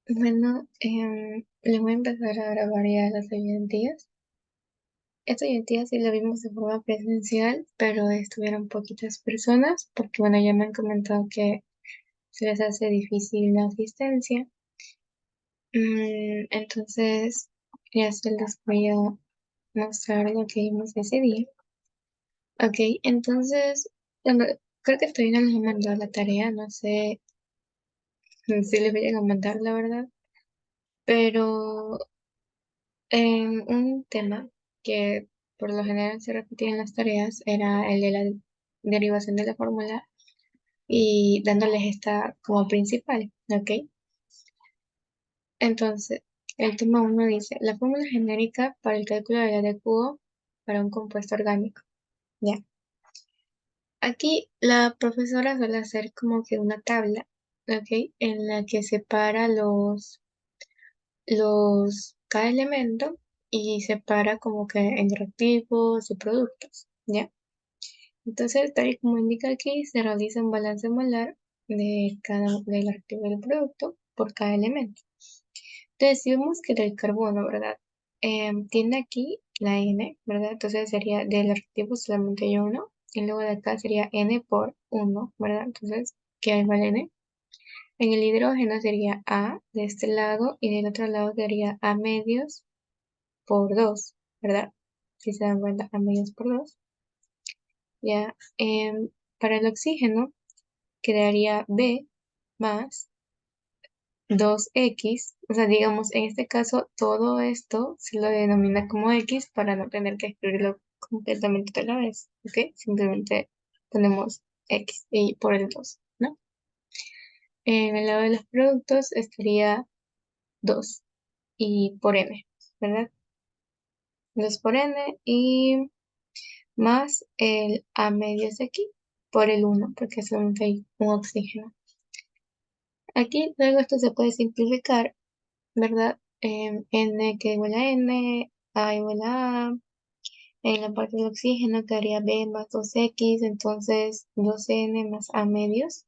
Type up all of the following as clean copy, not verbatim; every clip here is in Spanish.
Bueno, les voy a empezar a grabar ya las ayudantías. Esta ayudantía sí la vimos de forma presencial, pero estuvieron poquitas personas, porque bueno, ya me han comentado que se les hace difícil la asistencia. Entonces, ya se les voy a mostrar lo que vimos ese día. Ok, entonces, bueno, creo que todavía no les he mandado la tarea, no sé si les voy a mandar, la verdad, pero en un tema que por lo general se repetía en las tareas era el de la derivación de la fórmula y dándoles esta como principal, ¿ok? Entonces, el tema uno dice, la fórmula genérica para el cálculo de la de cubo para un compuesto orgánico, ¿ya? Aquí la profesora suele hacer como que una tabla, ¿ok? En la que separa cada elemento y separa como que en reactivos y productos, ¿ya? Entonces, tal y como indica aquí, se realiza un balance molar de cada del reactivo del producto por cada elemento. Entonces, si vemos que del carbono, ¿verdad? Tiene aquí la N, ¿verdad? Entonces sería del reactivo solamente hay uno, y luego de acá sería N por uno, ¿verdad? Entonces, ¿qué igual a N? En el hidrógeno sería A de este lado y del otro lado sería A medios por 2, ¿verdad? Si se dan cuenta, A medios por 2. Ya, para el oxígeno quedaría B más 2X, o sea, digamos, en este caso, todo esto se lo denomina como X para no tener que escribirlo completamente otra vez, ¿ok? Simplemente ponemos X y por el 2, ¿no? En el lado de los productos estaría 2 y por N, ¿verdad? 2 por N y más el A medios de aquí por el 1, porque solamente hay un oxígeno. Aquí luego esto se puede simplificar, ¿verdad? N que igual a N, A igual a A. En la parte del oxígeno quedaría B más 2X, entonces 2N más A medios.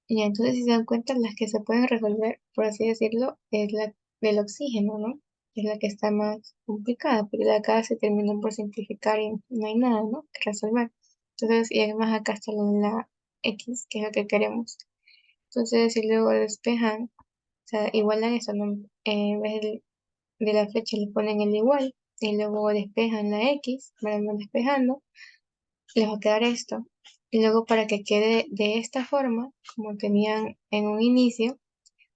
Y entonces si se dan cuenta, las que se pueden resolver, por así decirlo, es la del oxígeno, ¿no? Es la que está más complicada, porque de acá se terminan por simplificar y no hay nada, ¿no? Que resolver. Entonces, y además acá está la X, que es lo que queremos. Entonces, si luego despejan, o sea, igualan eso, ¿no? En vez de la flecha le ponen el igual y luego despejan la X, van despejando, les va a quedar esto. Y luego para que quede de esta forma, como tenían en un inicio,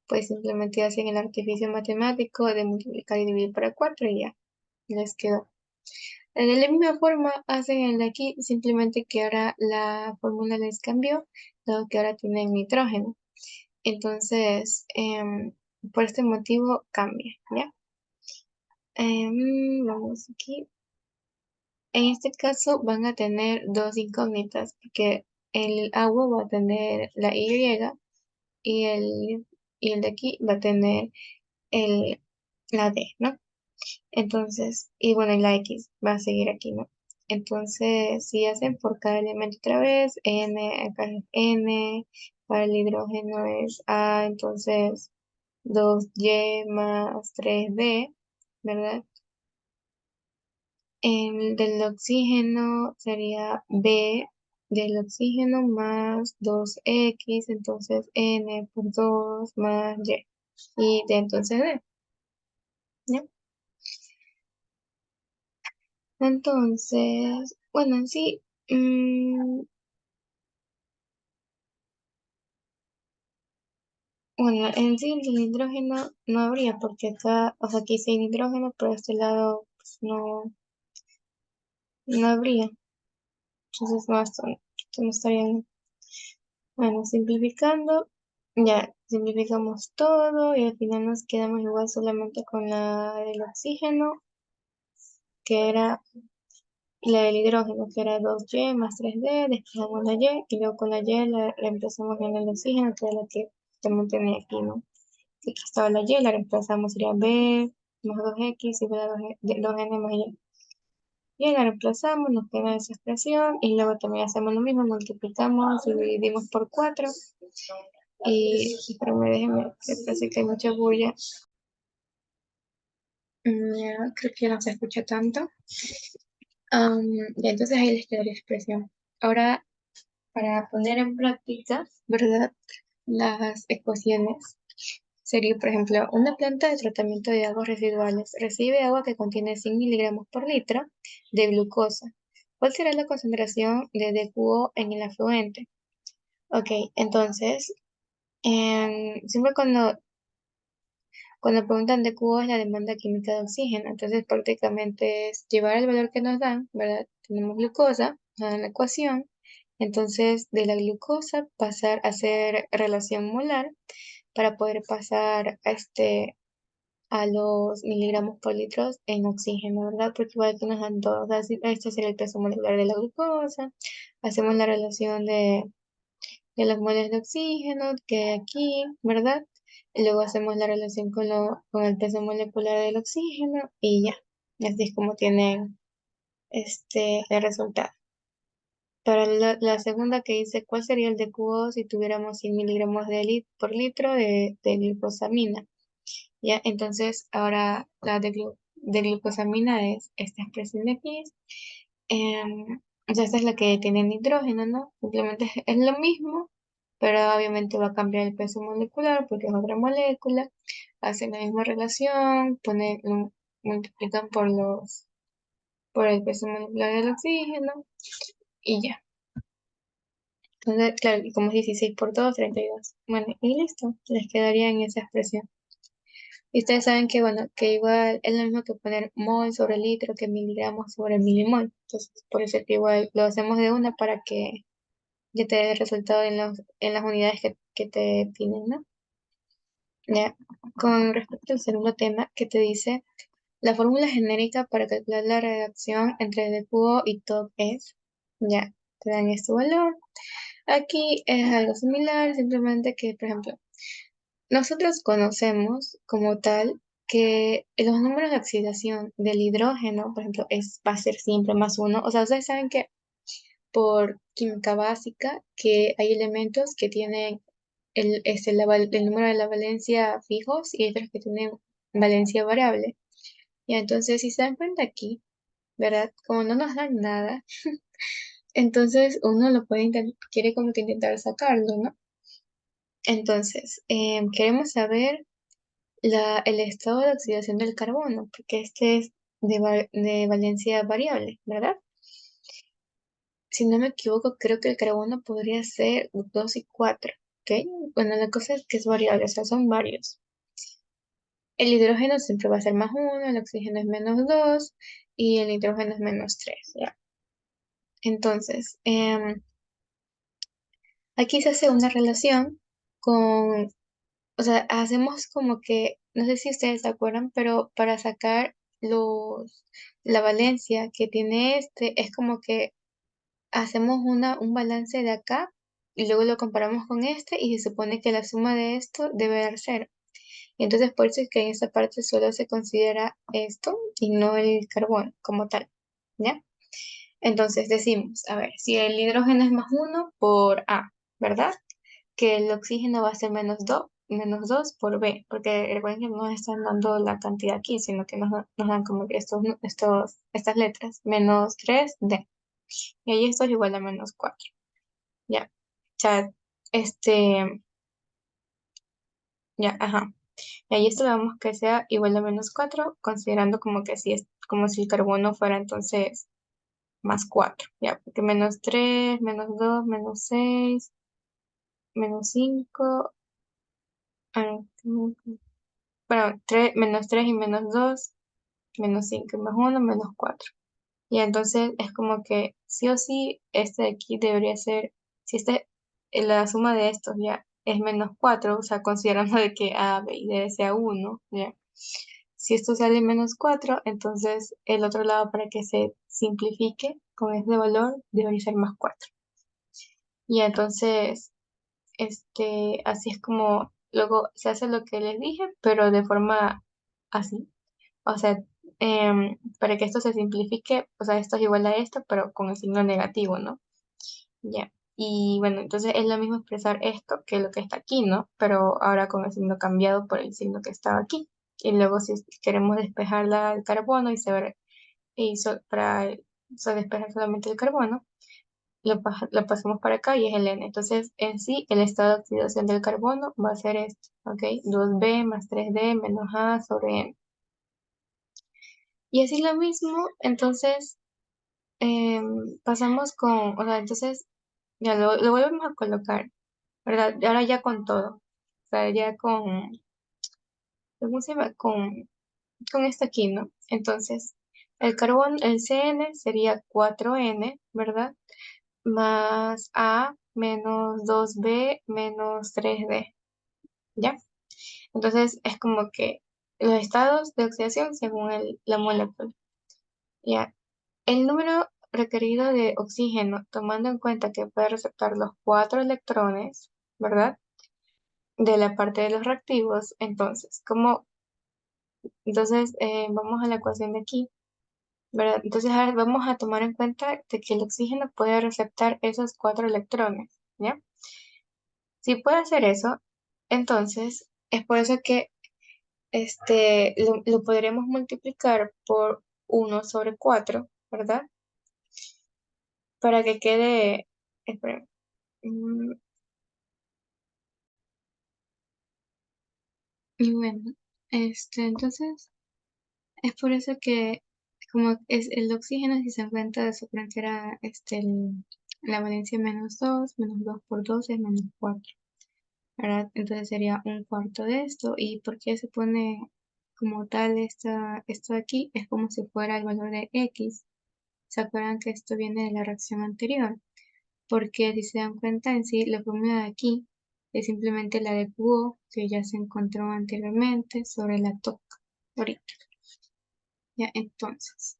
pues simplemente hacen el artificio matemático de multiplicar y dividir para 4 y ya, les quedó. De la misma forma hacen el de aquí, simplemente que ahora la fórmula les cambió, dado que ahora tienen nitrógeno. Entonces, por este motivo cambia, ¿ya? Vamos aquí. En este caso van a tener dos incógnitas, porque el agua va a tener la Y y el de aquí va a tener el, la D, ¿no? Entonces, y bueno, y la X va a seguir aquí, ¿no? Entonces, si hacen por cada elemento otra vez, N, acá es N, para el hidrógeno es A, entonces 2Y más 3D, ¿verdad? El del oxígeno sería B del oxígeno más 2X, entonces N por 2 más Y. Y de entonces D, ¿ya? Entonces, bueno, en sí, bueno, en sí el hidrógeno no habría, porque acá, o sea, aquí sí hay nitrógeno, pero este lado pues, no habría. Entonces, no, esto no estaría bien. Bueno, simplificando, ya simplificamos todo y al final nos quedamos igual solamente con la del oxígeno, que era la del hidrógeno, que era 2Y más 3D, despejamos la Y y luego con la Y la reemplazamos en el oxígeno, que es la que también tenía aquí, ¿no? Aquí estaba la Y, la reemplazamos, sería B más 2X igual a 2N más Y. Y la reemplazamos, nos queda esa expresión y luego también hacemos lo mismo, multiplicamos y dividimos por 4 Pero déjenme, que parece que hay mucha bulla. Ya, creo que ya no se escucha tanto. Y entonces ahí les queda la expresión. Ahora, para poner en práctica, ¿verdad? Las ecuaciones. Sería, por ejemplo, una planta de tratamiento de aguas residuales recibe agua que contiene 100 miligramos por litro de glucosa. ¿Cuál será la concentración de DQO en el afluente? Ok, entonces, siempre cuando preguntan DQO es la demanda química de oxígeno, entonces prácticamente es llevar el valor que nos dan, ¿verdad? Tenemos glucosa, nos dan la ecuación, entonces de la glucosa pasar a hacer relación molar para poder pasar a los miligramos por litro en oxígeno, ¿verdad? Porque igual que nos dan todos, así, este sería el peso molecular de la glucosa, hacemos la relación de los moles de oxígeno que hay aquí, ¿verdad? Y luego hacemos la relación con el peso molecular del oxígeno y ya. Así es como tienen el resultado. Para la segunda que dice, ¿cuál sería el DQO si tuviéramos 100 miligramos por litro de glucosamina? ¿Ya? Entonces, ahora la de glucosamina es esta expresión de aquí. O sea, esta es la que tiene nitrógeno, ¿no? Simplemente es lo mismo, pero obviamente va a cambiar el peso molecular porque es otra molécula. Hacen la misma relación, multiplican por el peso molecular del oxígeno y ya. Entonces, claro, y como es 16 por 2, 32. Bueno, y listo, les quedaría en esa expresión. Y ustedes saben que, bueno, que igual es lo mismo que poner mol sobre litro que miligramos sobre milimol. Entonces, por eso que igual lo hacemos de una para que ya te dé el resultado en las unidades que te piden, ¿no? Ya. Con respecto al segundo tema, que te dice, la fórmula genérica para calcular la reacción entre DQO y TOP es, ya, te dan este valor. Aquí es algo similar, simplemente que, por ejemplo, nosotros conocemos como tal que los números de oxidación del hidrógeno, por ejemplo, va a ser siempre más uno. O sea, ustedes saben que por química básica que hay elementos que tienen el número de la valencia fijos y otros que tienen valencia variable. Y entonces, si se dan cuenta aquí, ¿verdad? Como no nos dan nada, entonces uno lo quiere como que intentar sacarlo, ¿no? Entonces, queremos saber el estado de oxidación del carbono, porque este es de valencia variable, ¿verdad? Si no me equivoco, creo que el carbono podría ser 2 y 4, ¿ok? Bueno, la cosa es que es variable, o sea, son varios. El hidrógeno siempre va a ser más uno, el oxígeno es menos 2 y el nitrógeno es menos 3, ¿ya? Entonces, aquí se hace una relación con, o sea, hacemos como que, no sé si ustedes se acuerdan, pero para sacar la valencia que tiene es como que hacemos un balance de acá y luego lo comparamos con este y se supone que la suma de esto debe dar cero. Y entonces por eso es que en esta parte solo se considera esto y no el carbón como tal, ¿ya? Entonces decimos, a ver, si el hidrógeno es más uno por A, ¿verdad? Que el oxígeno va a ser menos 2 por B, porque recuerden que no nos están dando la cantidad aquí, sino que nos dan como que estas letras, menos 3 D. Y ahí esto es igual a menos 4. Ya. O sea, este, ya, ajá. Y ahí esto vamos que sea igual a menos 4 considerando como que si es como si el carbono fuera entonces más 4 ya, porque menos 3 menos 2 menos 6 menos 5 bueno, menos 3 y menos 2 menos 5 y más uno menos 4. Y entonces es como que sí o sí, este de aquí debería ser, si la suma de estos ya es menos 4 o sea, considerando de que A, B y D sea uno, ya. Si esto sale menos 4 entonces el otro lado para que se simplifique con este valor debería ser más 4. Y entonces, así es como luego se hace lo que les dije, pero de forma así. O sea, para que esto se simplifique, o sea, esto es igual a esto, pero con el signo negativo, ¿no? Ya. Y bueno, entonces es lo mismo expresar esto que lo que está aquí, ¿no? Pero ahora con el signo cambiado por el signo que estaba aquí. Y luego si queremos despejarla al carbono y saber, para despejar solamente el carbono, lo pasamos para acá y es el N. Entonces, en sí, el estado de oxidación del carbono va a ser este, ¿ok? 2B más 3D menos A sobre N. Y así lo mismo, entonces, pasamos con, o sea, entonces, ya lo volvemos a colocar, ¿verdad? Ahora ya con todo. O sea, ya ¿cómo se llama? Con esto aquí, ¿no? Entonces, el carbón, el CN sería 4N, ¿verdad? Más A menos 2B menos 3D, ¿ya? Entonces es como que los estados de oxidación según la molécula, ¿ya? El número requerido de oxígeno, tomando en cuenta que puede receptar los 4 electrones, ¿verdad? De la parte de los reactivos, vamos a la ecuación de aquí, ¿verdad? Entonces ahora vamos a tomar en cuenta de que el oxígeno puede receptar esos 4 electrones, ¿ya? Si puede hacer eso, entonces es por eso que lo podremos multiplicar por 1/4, ¿verdad? Para que quede, espera, mm, y bueno, entonces es por eso que como es el oxígeno, si se encuentra de su frontera, la valencia menos 2 por 2 es -4. ¿Verdad? Entonces sería 1/4 de esto. ¿Y por qué se pone como tal esto de aquí? Es como si fuera el valor de X. ¿Se acuerdan que esto viene de la reacción anterior? Porque si se dan cuenta en sí, la fórmula de aquí es simplemente la de QO que ya se encontró anteriormente sobre la TOC ahorita. Ya, entonces,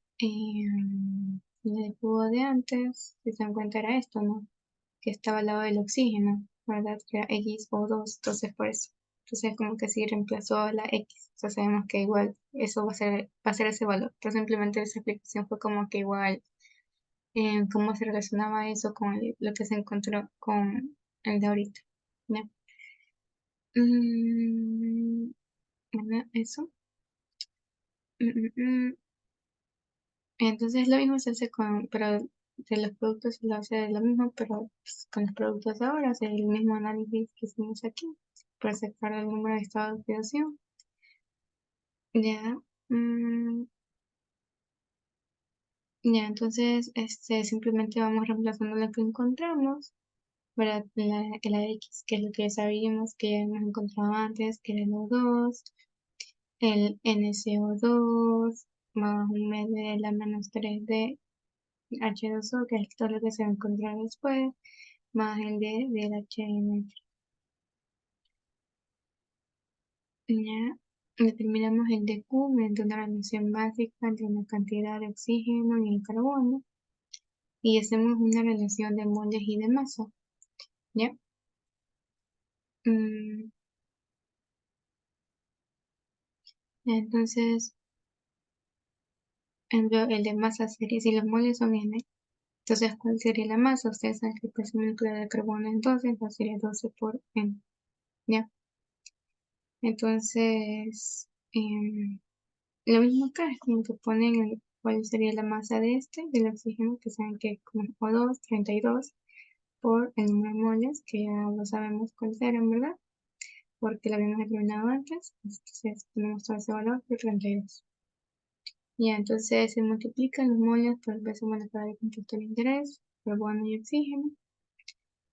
la de QO de antes, si se dan cuenta era esto, ¿no? Que estaba al lado del oxígeno, ¿verdad? Que era XO2, entonces por eso. Entonces como que sí reemplazó la X, o sea, sabemos que igual eso va a ser ese valor. Entonces simplemente esa explicación fue como que igual cómo se relacionaba eso con lo que se encontró con el de ahorita. ¿Ya? Mm, bueno, eso. Mm, mm, mm. Entonces lo mismo se hace pero de los productos se lo hace lo mismo, pero pues, con los productos de ahora, hace el mismo análisis que hicimos aquí, para sacar el número de estado de oxidación. Ya, mm, ya, entonces simplemente vamos reemplazando lo que encontramos, ¿verdad? La X, que es lo que ya sabíamos que ya hemos encontrado antes, que era el O2, el NCO2, más un mes de la -3 de H2O, que es todo lo que se va a encontrar después, más el del HN. Ya determinamos el de Q mediante una relación básica entre una cantidad de oxígeno y el carbono y hacemos una relación de moles y de masa. ¿Ya? Mm, entonces, el de masa sería, si los moles son N, entonces, ¿cuál sería la masa? Ustedes saben que el peso molecular de carbono es 12, entonces sería 12 por N. ¿Ya? Entonces, lo mismo acá, es como que ponen cuál sería la masa del oxígeno, que saben que es como O2, 32, por el número de moles, que ya lo sabemos cuál eran, ¿verdad? Porque lo habíamos determinado antes, entonces tenemos todo ese valor de 32. Ya, entonces se multiplican los moles por el peso molecular de compuesto de interés, carbono y oxígeno,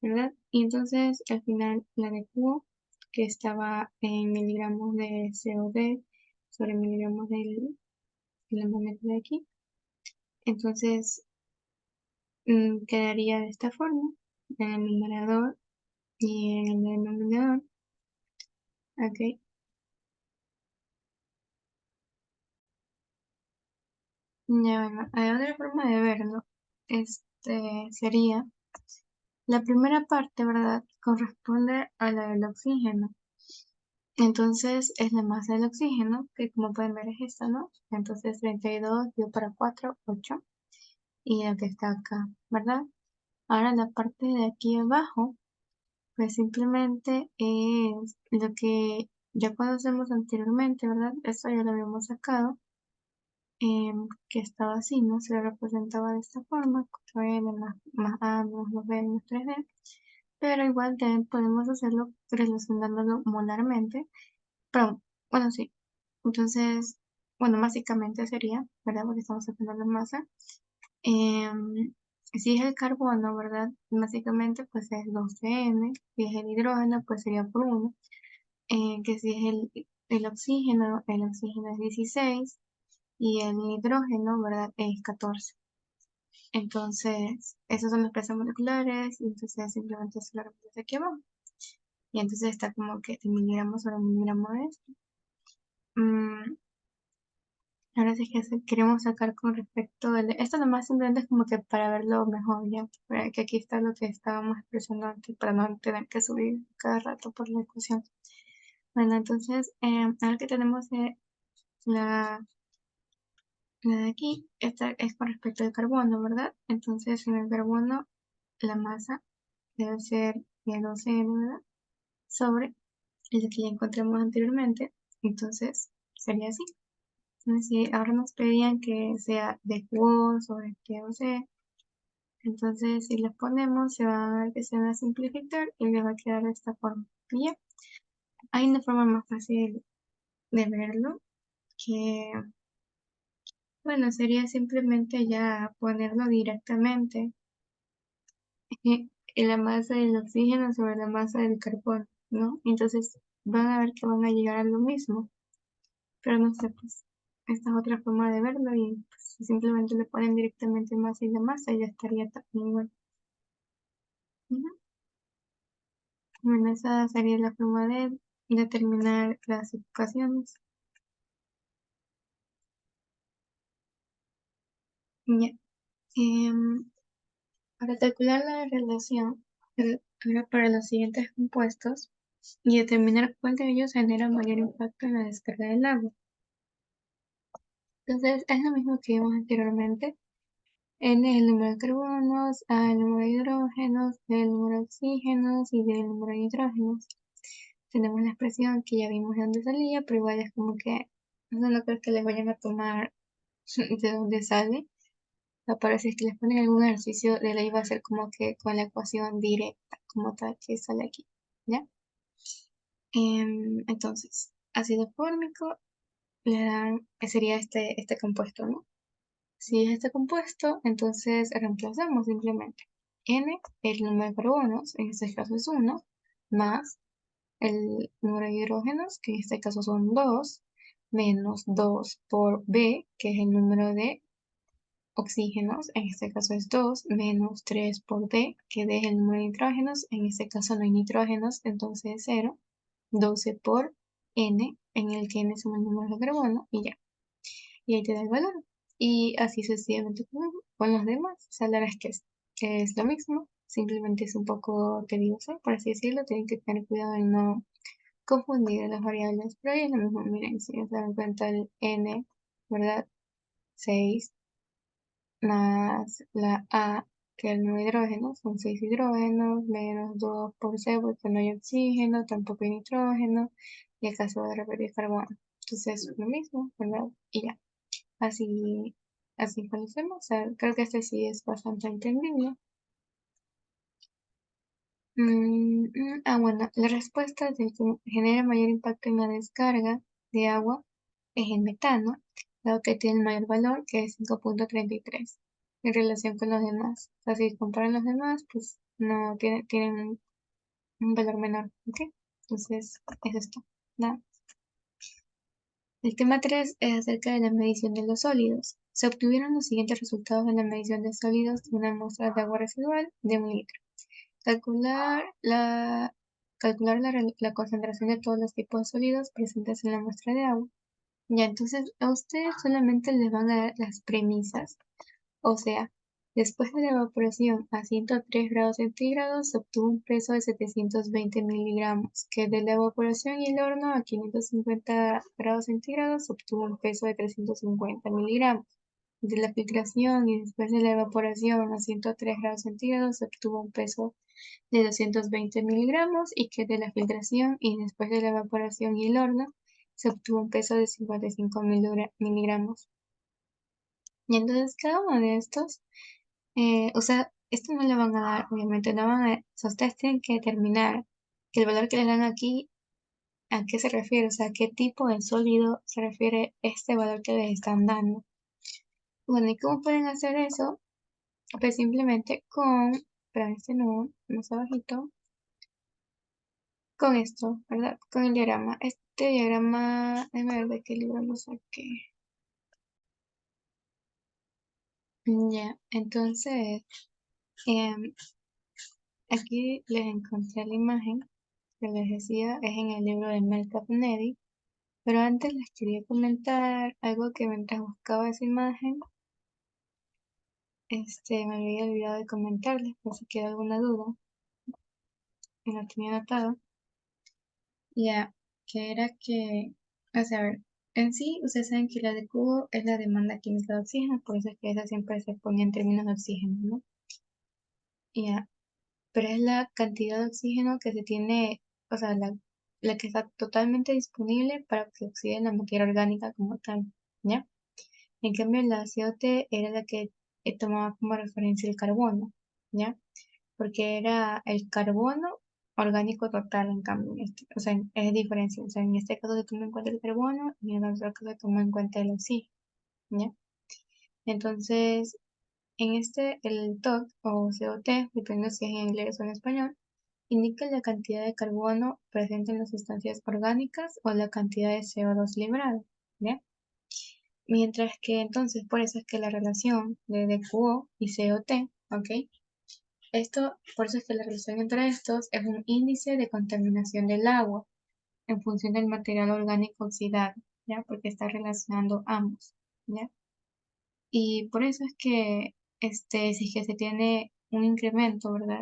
¿verdad? Y entonces al final la de Q, que estaba en miligramos de COD sobre miligramos de la molécula de aquí, entonces quedaría de esta forma, en el numerador y en el denominador, ¿ok? Ya, bueno, hay otra forma de verlo. Sería la primera parte, ¿verdad? Corresponde a la del oxígeno. Entonces es la masa del oxígeno, que como pueden ver es esta, ¿no? Entonces 32 dio para 4 8. Y la que está acá, ¿verdad? Ahora la parte de aquí abajo, pues simplemente es lo que ya conocemos anteriormente, ¿verdad? Esto ya lo habíamos sacado, que estaba así, ¿no? Se lo representaba de esta forma, 4n más a menos 2b menos 3d, pero igual también podemos hacerlo relacionándolo molarmente, pero bueno, sí. Entonces, bueno, básicamente sería, ¿verdad? Porque estamos sacando la masa. Si es el carbono, ¿verdad? Básicamente, pues es 2n. Si es el hidrógeno, pues sería por 1. Que si es el oxígeno es 16 y el nitrógeno, ¿verdad? Es 14. Entonces, esos son los pesos moleculares y entonces simplemente se lo representa aquí abajo. Y entonces está como que de miligramos sobre miligramo de esto. Ahora sí que queremos sacar con respecto de esto nomás simplemente es como que para verlo mejor ya, que aquí está lo que estábamos expresando antes para no tener que subir cada rato por la ecuación. Bueno, entonces, ahora que tenemos la, la de aquí, esta es con respecto al carbono, ¿verdad? Entonces, en el carbono, la masa debe ser de 12N, ¿verdad? Sobre el que ya encontramos anteriormente, entonces sería así. Entonces, si ahora nos pedían que sea de Q sobre TOC, entonces si les ponemos se va a ver que se va a simplificar y le va a quedar de esta forma. Y ya, hay una forma más fácil de verlo que, bueno, sería simplemente ya ponerlo directamente en la masa del oxígeno sobre la masa del carbono, ¿no? Entonces van a ver que van a llegar a lo mismo, pero no sé, pues esta es otra forma de verlo y pues, si simplemente le ponen directamente masa y la masa ya estaría también igual. Ujú. Bueno, esa sería la forma de determinar las ecuaciones. Ya. Em, para calcular la relación, ahora para los siguientes compuestos y determinar cuál de ellos genera mayor impacto en la descarga del agua. Entonces, es lo mismo que vimos anteriormente. N es el número de carbonos, A el número de hidrógenos, B el número de oxígenos y D el número de nitrógenos. Tenemos la expresión que ya vimos de dónde salía, pero igual es como que no creo que les vayan a tomar de dónde sale. Aparece que les ponen algún ejercicio de ley va a ser como que con la ecuación directa, como tal que sale aquí, ¿ya? Entonces, ácido fórmico le dan, sería este compuesto, ¿no? Si es este compuesto, entonces reemplazamos simplemente N, el número de carbonos, en este caso es 1, más el número de hidrógenos, que en este caso son 2, menos 2 por B, que es el número de oxígenos, en este caso es 2, menos 3 por D, que D es el número de nitrógenos, en este caso no hay nitrógenos, entonces es 0, 12 por N, en el que N es un número de carbono, y ya. Y ahí te da el valor. Y así sucesivamente con los demás. O sea, la verdad es que es lo mismo, simplemente es un poco tedioso, por así decirlo. Tienen que tener cuidado en no confundir las variables, pero ahí es lo mismo. Miren, si se dan cuenta el N, ¿verdad? 6 más la A, que es el nuevo hidrógeno, son 6 hidrógenos, menos 2 por C, porque no hay oxígeno, tampoco hay nitrógeno, y acá se va a repetir carbono. Entonces, lo mismo, ¿verdad? Y ya. Así, así conocemos. O sea, creo que este sí es bastante entendible. Bueno, la respuesta de que genera mayor impacto en la descarga de agua es el metano, dado que tiene el mayor valor, que es 5,33 en relación con los demás. O sea, si comparan los demás, pues no tienen un valor menor, ¿ok? Entonces, es esto. Nada. El tema 3 es acerca de la medición de los sólidos. Se obtuvieron los siguientes resultados en la medición de sólidos de una muestra de agua residual de 1 litro. Calcular la concentración de todos los tipos de sólidos presentes en la muestra de agua. Ya, entonces a ustedes solamente les van a dar las premisas. O sea, después de la evaporación a 103 grados centígrados se obtuvo un peso de 720 miligramos, que de la evaporación y el horno a 550 grados centígrados se obtuvo un peso de 350 miligramos. de la filtración y después de la evaporación a 103 grados centígrados se obtuvo un peso de 220 miligramos y que de la filtración y después de la evaporación y el horno se obtuvo un peso de 55 miligramos. Y entonces cada uno de estos, o sea, esto no le van a dar, obviamente no van a, o sea, ustedes tienen que determinar que el valor que les dan aquí, ¿a qué se refiere? O sea, ¿a qué tipo de sólido se refiere este valor que les están dando? Bueno, ¿y cómo pueden hacer eso? Pues simplemente con, para este no, más abajito, con esto, ¿verdad? Con el diagrama. Este diagrama, déjame ver de qué libro lo saqué. Ya, entonces, em, aquí les encontré la imagen que les decía, es en el libro de Melcap Neri, pero antes les quería comentar algo que mientras buscaba esa imagen, me había olvidado de comentarles, por si queda alguna duda, y lo tenía anotado. Ya, que era que, o sea, a ver, en sí, ustedes saben que la de cubo es la demanda química de oxígeno, por eso es que esa siempre se pone en términos de oxígeno, ¿no? Ya, pero es la cantidad de oxígeno que se tiene, o sea, la que está totalmente disponible para que se oxide la materia orgánica como tal, ¿ya? En cambio, la CO2 era la que tomaba como referencia el carbono, ¿ya? Porque era el carbono orgánico total, en cambio, o sea, es diferencia. O sea, en este caso se toma en cuenta el carbono y en el otro caso se toma en cuenta el oxígeno, ¿ya? Entonces, el TOC o CO2, dependiendo si es en inglés o en español, indica la cantidad de carbono presente en las sustancias orgánicas o la cantidad de CO2 liberado, ¿ya? Mientras que entonces, por eso es que la relación de DQO y CO2, ¿ok? Por eso es que la relación entre estos es un índice de contaminación del agua en función del material orgánico oxidado, ¿ya? Porque está relacionando ambos, ¿ya? Y por eso es que, si es que se tiene un incremento, ¿verdad?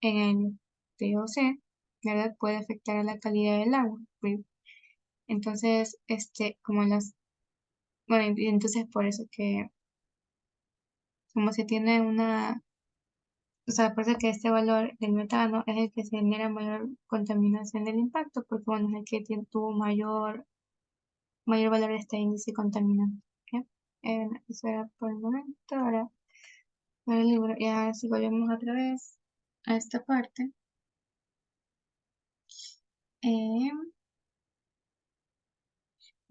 En el VOC, ¿verdad? Puede afectar a la calidad del agua. Entonces, como bueno, y entonces por eso que, como se tiene o sea, por eso que este valor del metano es el que se genera mayor contaminación del impacto, porque bueno, es el que tuvo mayor valor de este índice contaminante. ¿Ok? Eso era por el momento. Ahora, para el libro, ya si volvemos otra vez a esta parte. eh,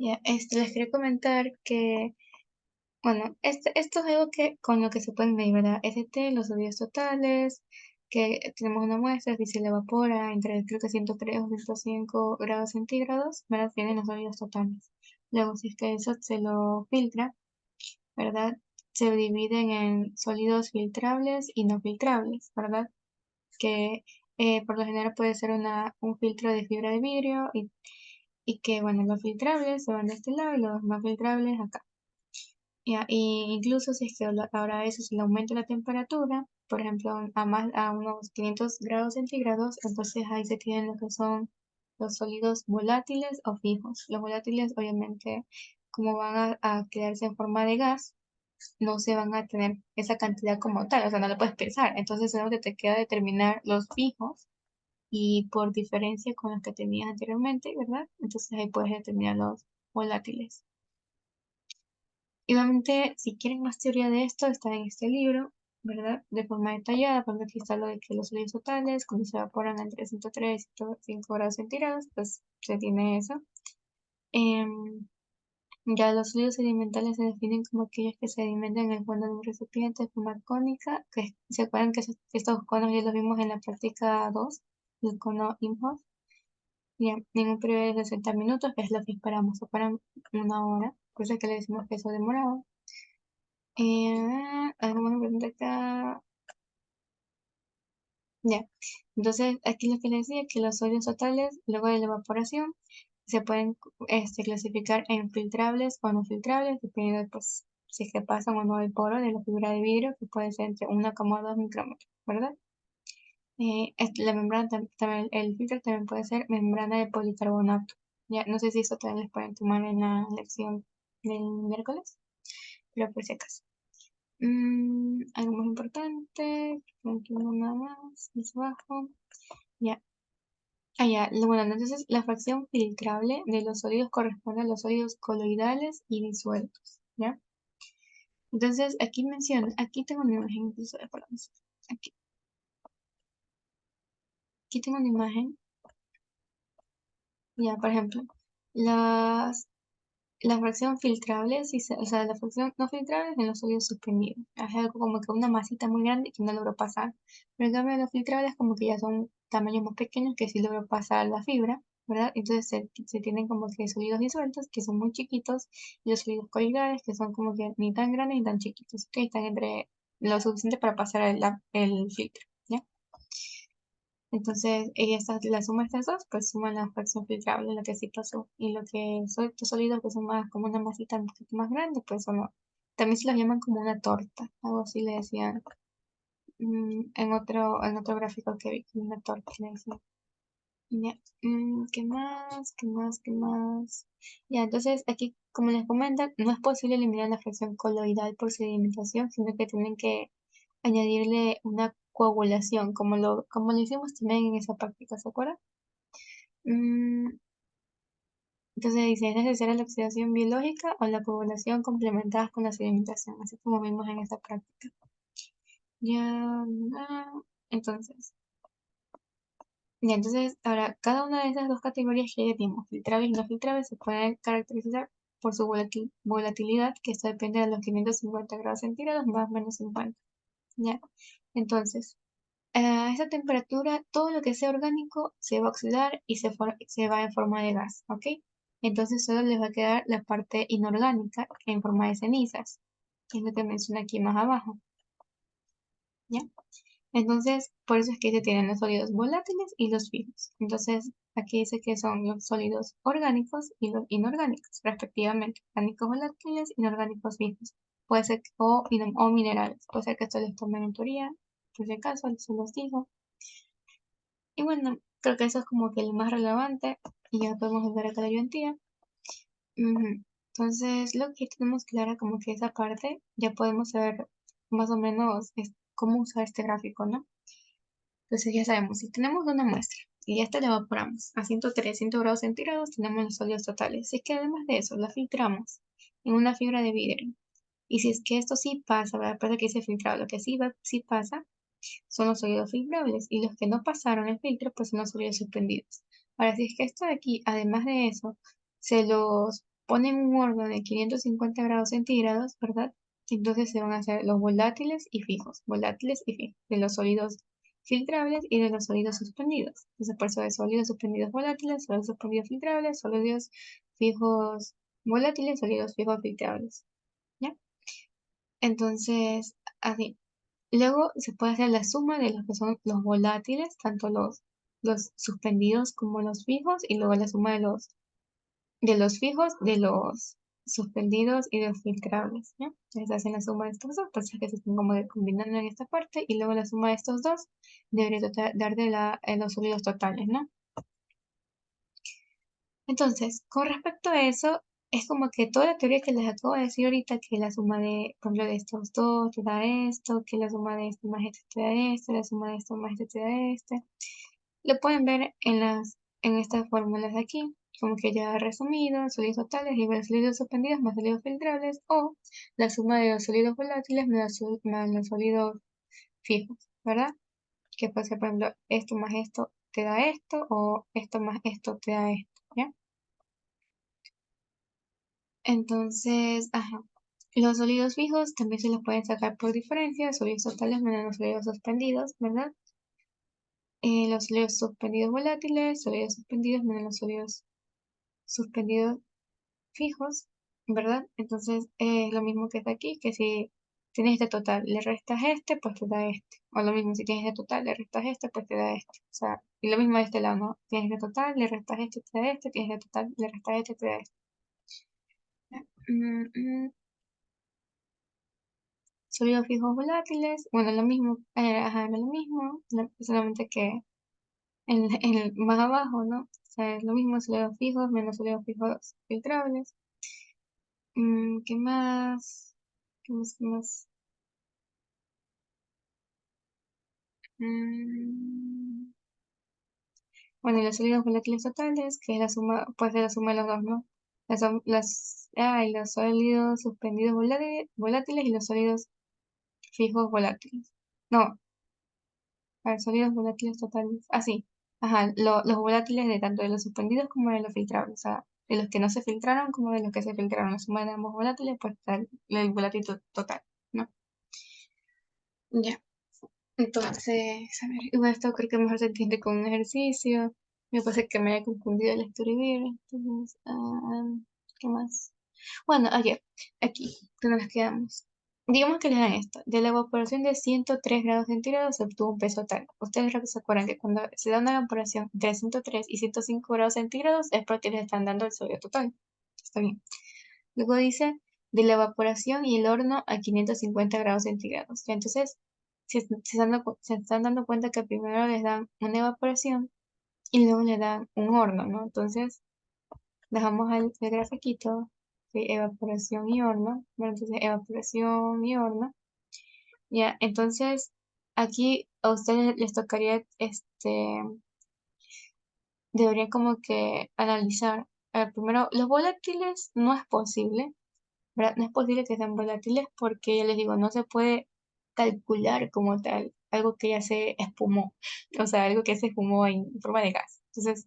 ya, les quería comentar que, bueno, esto es algo que con lo que se pueden medir, ¿verdad? los sólidos totales, que tenemos una muestra, si se le evapora entre creo que 103 o 105 grados centígrados, ¿verdad? Tienen los sólidos totales. Luego, si es que eso se lo filtra, ¿verdad? Se dividen en sólidos filtrables y no filtrables, ¿verdad? Que por lo general puede ser un filtro de fibra de vidrio y que, bueno, los filtrables se van de este lado y los no filtrables acá. Ya, y incluso si es que ahora eso se le aumenta la temperatura, por ejemplo, a unos 500 grados centígrados, entonces ahí se tienen lo que son los sólidos volátiles o fijos. Los volátiles, obviamente, como van a quedarse en forma de gas, no se van a tener esa cantidad como tal, o sea, no lo puedes pensar. Entonces, solamente te queda determinar los fijos y por diferencia con los que tenías anteriormente, ¿verdad? Entonces ahí puedes determinar los volátiles. Y obviamente, si quieren más teoría de esto, está en este libro, ¿verdad? De forma detallada, porque aquí está lo de que los sólidos totales, cuando se evaporan entre 103 y 105 grados centígrados, pues se tiene eso. Em, ya los sólidos sedimentales se definen como aquellos que se sedimentan en el fondo de un recipiente de forma cónica, que se acuerdan que estos conos ya los vimos en la práctica 2, el cono IMHOF, bien, en un periodo de 60 minutos, que es lo que esperamos, o para una hora, por eso es que le decimos que eso demorado. Algo más importante acá. Ya. Entonces, aquí lo que les decía es que los sólidos totales, luego de la evaporación, se pueden clasificar en filtrables o no filtrables, dependiendo de pues, si es que pasan o no el poro de la fibra de vidrio, que puede ser entre 1,2 micrómetros, ¿verdad? La membrana también, el filtro también puede ser membrana de policarbonato. Ya, no sé si eso también les pueden tomar en la lección del miércoles. pero por si acaso. Algo más importante, aquí nada más abajo, ya. Ya, bueno, entonces la fracción filtrable de los sólidos corresponde a los sólidos coloidales y disueltos, ¿ya? Entonces aquí menciona, aquí tengo una imagen incluso de colores. Aquí, aquí tengo una imagen, ya, por ejemplo, las la fracción filtrable, o sea, la fracción no filtrable es en los sólidos suspendidos. Es algo como que una masita muy grande que no logró pasar. Pero en cambio, los filtrables como que ya son tamaños más pequeños que sí logró pasar la fibra, ¿verdad? Entonces se tienen como que sólidos disueltos, que son muy chiquitos, y los sólidos coloidales, que son como que ni tan grandes ni tan chiquitos, que están entre lo suficiente para pasar el filtro, ¿ya? Entonces, la suma de estas dos, pues suman la fracción filtrable, la que sí pasó. Y lo que son estos sólidos que son más como una masita un poquito más grande, pues son, también se los llaman como una torta. Algo así le decían en otro gráfico que vi, como una torta le decían. Ya, ¿qué más? ¿Qué más? ¿Qué más? Ya, entonces aquí, como les comentan, no es posible eliminar la fracción coloidal por sedimentación, sino que tienen que añadirle una coagulación, como lo hicimos también en esa práctica, ¿se acuerdan? Mm, entonces dice, ¿es necesaria la oxidación biológica o la coagulación complementadas con la sedimentación? Así como vimos en esta práctica. Ya, entonces, entonces, ahora, cada una de esas dos categorías que ya vimos, filtrables y no filtrables, se pueden caracterizar por su volatilidad, que esto depende de los 550 grados centígrados más o menos 50. ¿Ya? Entonces, a esa temperatura, todo lo que sea orgánico se va a oxidar y se va en forma de gas, ¿ok? Entonces solo les va a quedar la parte inorgánica en forma de cenizas, que es lo que menciona aquí más abajo, ¿ya? Entonces, por eso es que se tienen los sólidos volátiles y los fijos. Entonces, aquí dice que son los sólidos orgánicos y los inorgánicos, respectivamente. Orgánicos volátiles, inorgánicos fijos. Puede ser, o minerales. Puede ser que esto les tomen en teoría, por si acaso, se los digo. Y bueno, creo que eso es como que lo más relevante. Y ya podemos ver acá la ayudantía. Entonces, lo que tenemos clara como que esa parte, ya podemos saber más o menos cómo usar este gráfico, ¿no? Entonces ya sabemos, si tenemos una muestra y esta la evaporamos a 100 grados centígrados, tenemos los sólidos totales. Si es que además de eso la filtramos en una fibra de vidrio, y si es que esto sí pasa, ¿verdad? Aparte que dice filtrado, lo que sí pasa son los sólidos filtrables y los que no pasaron el filtro pues son los sólidos suspendidos. Ahora, si es que esto de aquí, además de eso, se los pone en un horno de 550 grados centígrados, ¿verdad? Entonces se van a hacer los volátiles y fijos, de los sólidos filtrables y de los sólidos suspendidos. Entonces, por eso de sólidos suspendidos volátiles, sólidos suspendidos filtrables, sólidos fijos volátiles, sólidos fijos filtrables. ¿Ya? Entonces, así. Luego se puede hacer la suma de los que son los volátiles, tanto los suspendidos como los fijos, y luego la suma de los fijos, de los suspendidos y de los filtrables, ¿ya? Entonces hacen la suma de estos dos, por eso es que se están como combinando en esta parte, y luego la suma de estos dos debería dar los sólidos totales, ¿no? Entonces, con respecto a eso, es como que toda la teoría que les acabo de decir ahorita, que la suma de, por ejemplo, de estos dos te da esto, que la suma de esto más este te da esto, la suma de esto más este te da este, lo pueden ver en estas fórmulas de aquí, como que ya resumido, sólidos totales igual a sólidos suspendidos más sólidos filtrables, o la suma de los sólidos volátiles más los sólidos fijos, ¿verdad? Que puede ser, por ejemplo, esto más esto te da esto, o esto más esto te da esto, ¿ya? Entonces, ajá. Los sólidos fijos también se los pueden sacar por diferencia, sólidos totales menos los sólidos suspendidos, ¿verdad? Los sólidos suspendidos volátiles, sólidos suspendidos menos los sólidos suspendidos fijos, ¿verdad? Entonces, es lo mismo que está aquí, que si tienes este total, le restas este, pues te da este. O lo mismo, si tienes este total, le restas este, pues te da este. O sea, y lo mismo de este lado, ¿no? Tienes este total, le restas este, te da este, tienes este total, le restas este, te da este. Mm, mm. Sólidos fijos volátiles, bueno, lo mismo, ajá, era lo mismo, solamente que en el más abajo, ¿no? O sea, es lo mismo, sólidos fijos menos sólidos fijos filtrables. ¿Qué más? ¿Qué más? ¿Qué más? Mm, Bueno, y los sólidos volátiles totales, que es la suma, puede ser la suma de los dos, ¿no? Y los sólidos suspendidos volátiles y los sólidos fijos volátiles. No, a ver, sólidos volátiles totales. Ah, sí. Ajá, los volátiles de tanto de los suspendidos como de los filtrables. O sea, de los que no se filtraron como de los que se filtraron. La suma de ambos volátiles, pues está el volátil total, ¿no? Ya. Entonces, a ver, igual esto creo que mejor se entiende con un ejercicio. Me parece que me haya confundido el escribir. Entonces, ¿qué más? Bueno, aquí, que nos quedamos. Digamos que les dan esto. De la evaporación de 103 grados centígrados se obtuvo un peso tal. Ustedes se acuerdan que cuando se da una evaporación entre 103 y 105 grados centígrados es porque les están dando el sodio total. Está bien. Luego dice de la evaporación y el horno a 550 grados centígrados. Ya, entonces, se están dando cuenta que primero les dan una evaporación y luego le dan un horno, ¿no? Entonces, dejamos el grafiquito de evaporación y horno. Bueno, entonces, evaporación y horno. Ya, entonces, aquí a ustedes les tocaría, deberían como que analizar. Primero, los volátiles no es posible, ¿verdad? No es posible que sean volátiles porque, ya les digo, no se puede calcular como tal algo que ya se espumó, o sea, algo que se espumó en forma de gas. Entonces,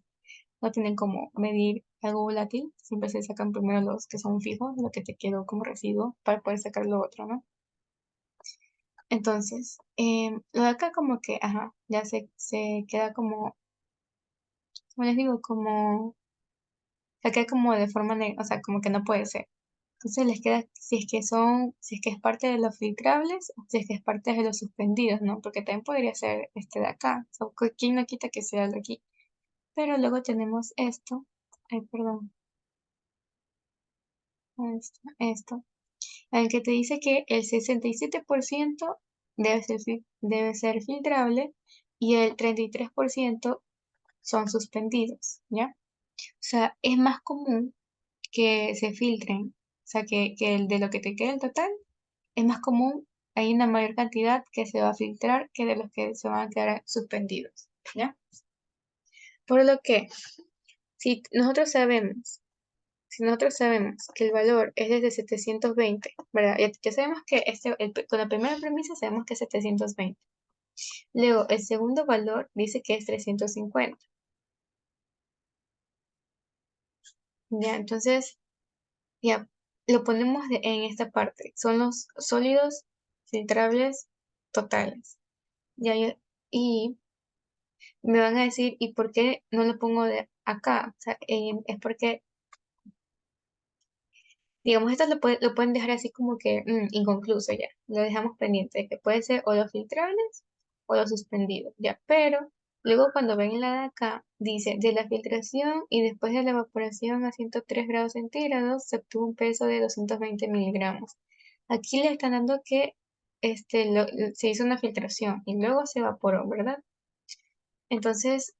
no tienen como medir algo volátil, siempre se sacan primero los que son fijos, lo que te quedó como residuo, para poder sacar lo otro, ¿no? Entonces, lo de acá como que, ajá, ya se queda como les digo, se queda como de forma, o sea, como que no puede ser. Entonces les queda si es que es parte de los filtrables o si es que es parte de los suspendidos, ¿no? Porque también podría ser este de acá. O sea, ¿quién no quita que sea el de aquí? Pero luego tenemos esto. Ay, perdón. Esto. En el que te dice que el 67% debe ser filtrable y el 33% son suspendidos, ¿ya? O sea, es más común que se filtren, o sea, que el de lo que te queda el total es más común, hay una mayor cantidad que se va a filtrar que de los que se van a quedar suspendidos, ¿ya? Por lo que, si nosotros sabemos, si nosotros sabemos que el valor es desde 720, ¿verdad? Ya sabemos que con la primera premisa sabemos que es 720. Luego, el segundo valor dice que es 350. Ya, entonces, ya, lo ponemos en esta parte. Son los sólidos filtrables totales. Ya, y me van a decir, ¿y por qué no lo pongo de acá? O sea, es porque, digamos, esto lo pueden dejar así como que inconcluso ya. Lo dejamos pendiente, que puede ser o los filtrables o los suspendidos, ya. Pero luego cuando ven la de acá, dice, de la filtración y después de la evaporación a 103 grados centígrados, se obtuvo un peso de 220 miligramos. Aquí le están dando que se hizo una filtración y luego se evaporó, ¿verdad? Entonces,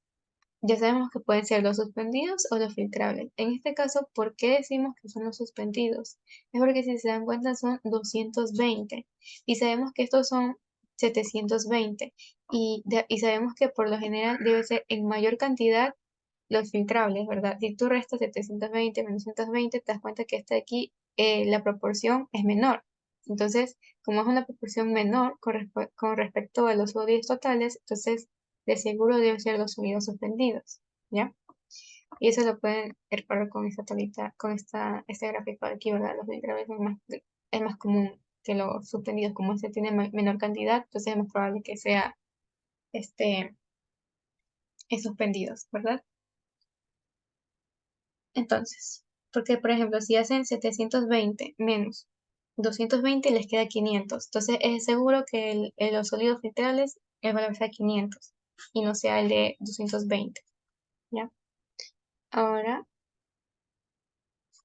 ya sabemos que pueden ser los suspendidos o los filtrables. En este caso, ¿por qué decimos que son los suspendidos? Es porque si se dan cuenta son 220 y sabemos que estos son 720 y sabemos que por lo general debe ser en mayor cantidad los filtrables, ¿verdad? Si tú restas 720 menos 220, te das cuenta que esta de aquí, la proporción es menor. Entonces, como es una proporción menor con respecto a los sólidos totales, entonces de seguro deben ser los sólidos suspendidos, ¿ya? Y eso lo pueden ver con esta tablita, con este gráfico de aquí, ¿verdad? Los filtrables es más común que los suspendidos, como este tiene menor cantidad, entonces es más probable que sea este, suspendidos, ¿verdad? Entonces, porque por ejemplo, si hacen 720 menos 220 les queda 500. Entonces es seguro que los sólidos filtrables el valor sea 500 y no sea el de 220, ¿ya? Ahora,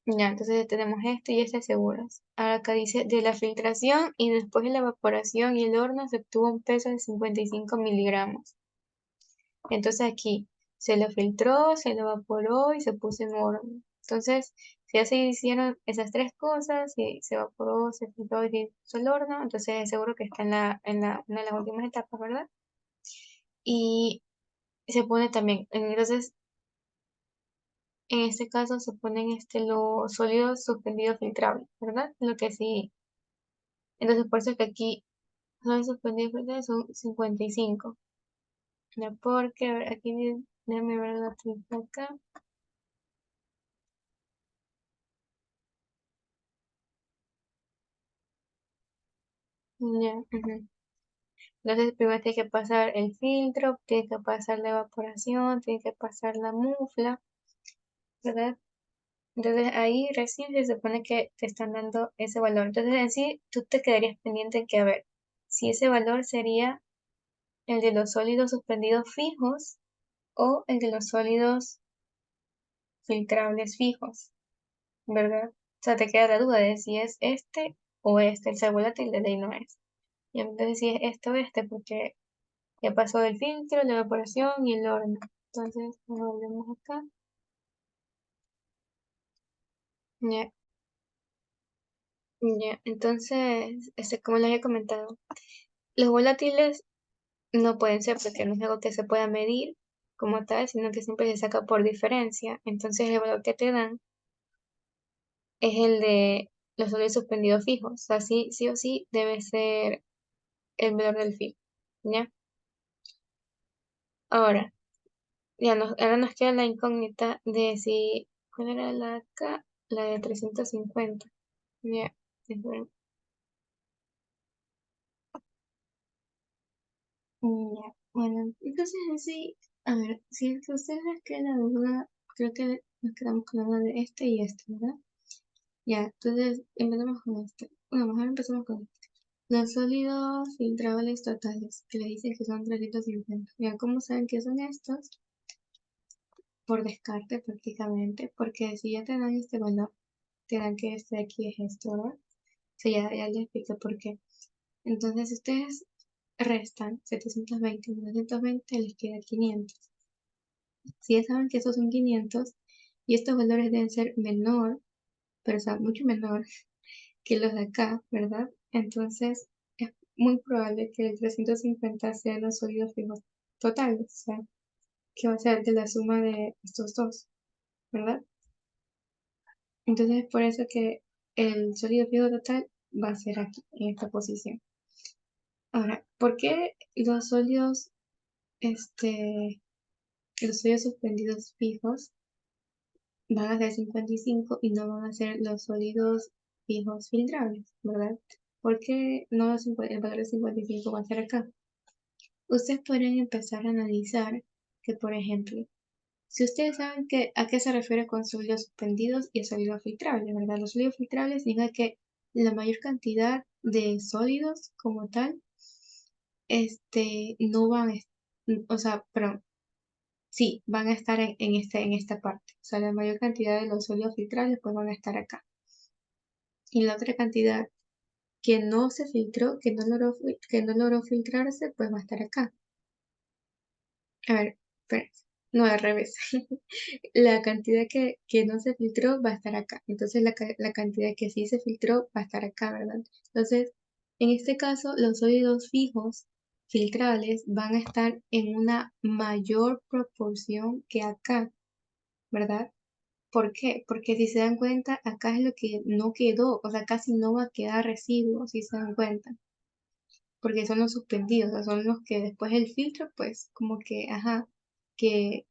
ya, entonces ya tenemos este y este seguros. Ahora acá dice, de la filtración y después de la evaporación y el horno se obtuvo un peso de 55 miligramos. Entonces aquí, se lo filtró, se lo evaporó y se puso en horno. Entonces, si ya se hicieron esas tres cosas, si se evaporó, se filtró y se puso al horno, entonces seguro que está en una de las últimas etapas, ¿verdad? Y se pone también, entonces, en este caso se ponen los sólidos suspendidos filtrables, ¿verdad? Lo que sí, entonces por eso que aquí sólidos suspendidos filtrables son 55. Ya porque, a ver, aquí déjame ver la triple acá. Ya, ujú. Entonces primero tiene que pasar el filtro, tiene que pasar la evaporación, tiene que pasar la mufla, ¿verdad? Entonces ahí recién se supone que te están dando ese valor. Entonces en sí tú te quedarías pendiente en que, a ver, si ese valor sería el de los sólidos suspendidos fijos o el de los sólidos filtrables fijos, ¿verdad? O sea, te queda la duda de si es este o este, el sabor volátil de ley no es. Y entonces si es este o este, porque ya pasó el filtro, la evaporación y el horno. Entonces, volvemos acá. Ya, ya. Entonces, como les he comentado, los volátiles no pueden ser porque no es algo que se pueda medir como tal, sino que siempre se saca por diferencia. Entonces, el valor que te dan es el de los sólidos suspendidos fijos. O sea, sí o sí debe ser el valor del fil. ¿Ya? Ahora, ahora nos queda la incógnita de si, ¿cuál era la acá? La de 350. Ya, esperen. Ya, bueno, entonces en sí, a ver, si es que ustedes les queda la duda, creo que nos quedamos con la duda de este y este, ¿verdad? Ya, entonces empezamos con este. Bueno, mejor empezamos con este. Los sólidos filtrables totales, que le dicen que son 350. Ya, ¿cómo saben que son estos? Por descarte prácticamente, porque si ya te dan este valor, te dan que este de aquí es esto, ¿verdad? O sea, ya les expliqué por qué. Entonces, si ustedes restan 720 y 920, les queda 500. Si ya saben que esos son 500 y estos valores deben ser menor, pero o sea, mucho menor que los de acá, ¿verdad? Entonces, es muy probable que el 350 sean los sólidos fijos totales, o sea, que va a ser de la suma de estos dos, ¿verdad? Entonces, es por eso que el sólido fijo total va a ser aquí, en esta posición. Ahora, ¿por qué los sólidos suspendidos fijos van a ser 55 y no van a ser los sólidos fijos filtrables, ¿verdad? Porque no el valor de 55 va a ser acá. Ustedes podrían empezar a analizar que, por ejemplo, si ustedes saben a qué se refiere con sólidos suspendidos y sólidos filtrables, ¿verdad? Los sólidos filtrables significa que la mayor cantidad de sólidos como tal, no van, o sea, perdón, sí, van a estar en esta parte. O sea, la mayor cantidad de los sólidos filtrables pues van a estar acá. Y la otra cantidad que no se filtró, que no logró filtrarse, pues va a estar acá. A ver, espérense. No, al revés. La cantidad que no se filtró va a estar acá. Entonces la cantidad que sí se filtró va a estar acá, ¿verdad? Entonces, en este caso, los sólidos fijos filtrables van a estar en una mayor proporción que acá, ¿verdad? ¿Por qué? Porque si se dan cuenta, acá es lo que no quedó, o sea, casi no va a quedar residuo, si se dan cuenta, porque son los suspendidos, o sea, son los que después el filtro, pues, como que, ajá, que,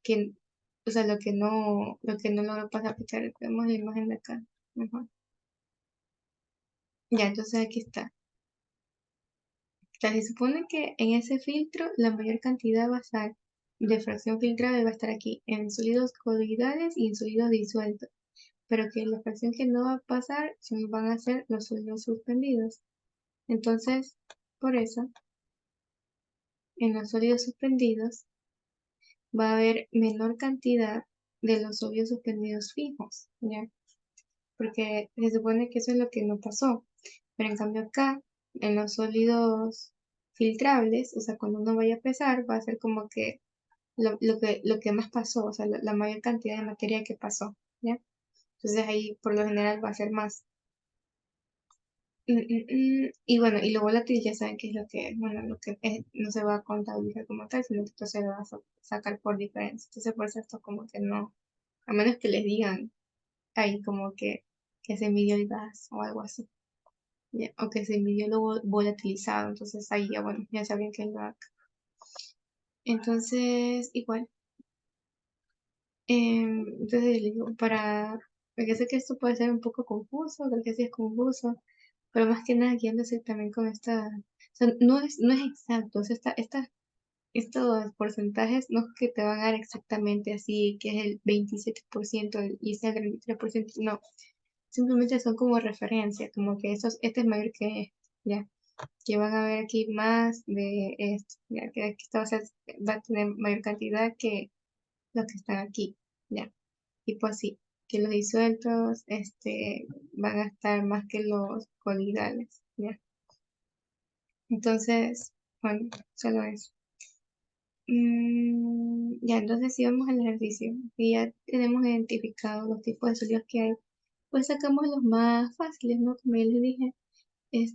o sea, lo que no logró pasar, porque vemos la imagen de acá, mejor. Ya, entonces aquí está. O sea, se supone que en ese filtro la mayor cantidad va a estar de fracción filtrada y va a estar aquí, en sólidos coloidales y en sólidos disueltos, pero que la fracción que no va a pasar van a ser los sólidos suspendidos. Entonces, por eso, en los sólidos suspendidos va a haber menor cantidad de los sólidos suspendidos fijos, ¿ya? Porque se supone que eso es lo que no pasó. Pero en cambio acá, en los sólidos filtrables, o sea, cuando uno vaya a pesar, va a ser como que lo que más pasó, o sea, la mayor cantidad de materia que pasó, ¿ya? Entonces ahí por lo general va a ser más. Y bueno, y lo volátil ya saben que es lo que, bueno, lo que no se va a contabilizar como tal, sino que esto se va a sacar por diferencia. Entonces por eso esto como que no, a menos que les digan ahí como que se midió el gas o algo así, ¿ya? O que se midió lo volatilizado, entonces ahí ya bueno, ya saben que es lo acá. Entonces, igual, entonces les digo, porque sé que esto puede ser un poco confuso, creo que sí es confuso, pero más que nada guiándose también con esta, o sea, no es exacto, o sea, estos porcentajes no es que te van a dar exactamente así, que es el 27% y ese el 33%, no, simplemente son como referencia, como que este es mayor que este, ya, que van a ver aquí más de esto, ya, que aquí va a tener mayor cantidad que los que están aquí, ya. Y pues sí, que los disueltos van a estar más que los coloidales, ¿ya? Entonces, bueno, solo eso. Ya, entonces si vamos al ejercicio y ya tenemos identificados los tipos de sólidos que hay, pues sacamos los más fáciles, ¿no? Como ya les dije,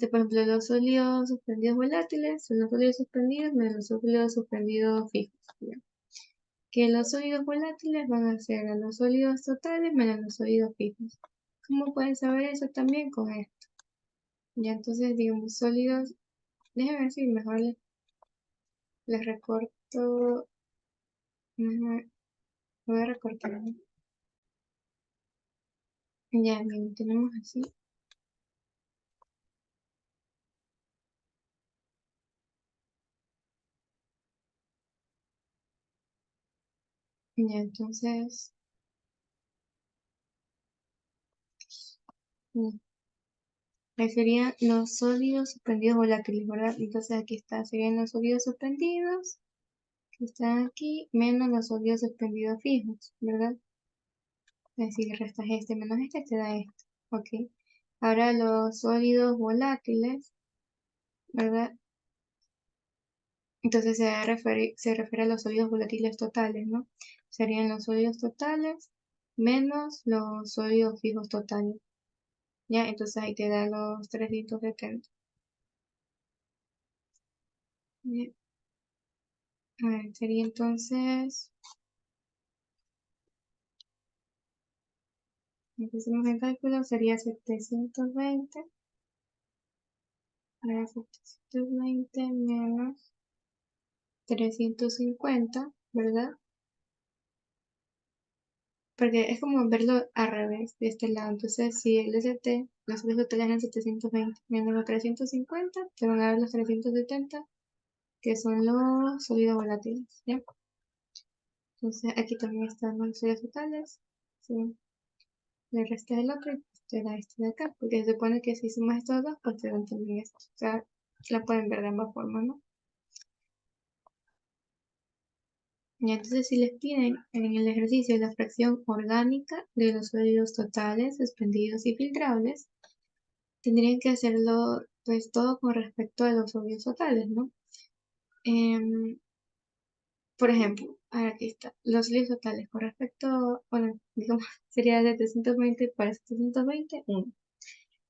por ejemplo, los sólidos suspendidos volátiles son los sólidos suspendidos menos los sólidos suspendidos fijos, ¿ya? Que los sólidos volátiles van a ser a los sólidos totales menos los sólidos fijos. ¿Cómo pueden saber eso también con esto? Ya entonces, digamos, sólidos, déjenme ver si mejor les recorto, mejor, voy a recortar, ¿no? Ya, bien, tenemos así, ya, entonces, mm, ahí serían los sólidos suspendidos volátiles, ¿verdad? Entonces aquí está, serían los sólidos suspendidos, que están aquí, menos los sólidos suspendidos fijos, ¿verdad? Es decir, restas este menos este, te da esto, ¿ok? Ahora los sólidos volátiles, ¿verdad? Entonces se refiere a los sólidos volátiles totales, ¿no? Serían los sólidos totales menos los sólidos fijos totales, ¿ya? Entonces ahí te da los 370. ¿Ya? A ver, sería entonces, empecemos el cálculo, sería 720, 720 menos 350, ¿verdad? Porque es como verlo al revés, de este lado. Entonces, si el ST, los sólidos totales eran 720 menos los 350, te van a dar los 370, que son los sólidos volátiles, ¿ya? Entonces, aquí también están los sólidos totales. Sí, le resta el otro y pues te da este de acá, porque se supone que si sumas estos dos, pues te dan también esto. O sea, la pueden ver de ambas formas, ¿no? Y entonces, si les piden en el ejercicio la fracción orgánica de los sólidos totales, suspendidos y filtrables, tendrían que hacerlo pues todo con respecto a los sólidos totales, ¿no? Em, por ejemplo, aquí está, los sólidos totales con respecto, bueno, digamos, sería de 320 para 720, 1.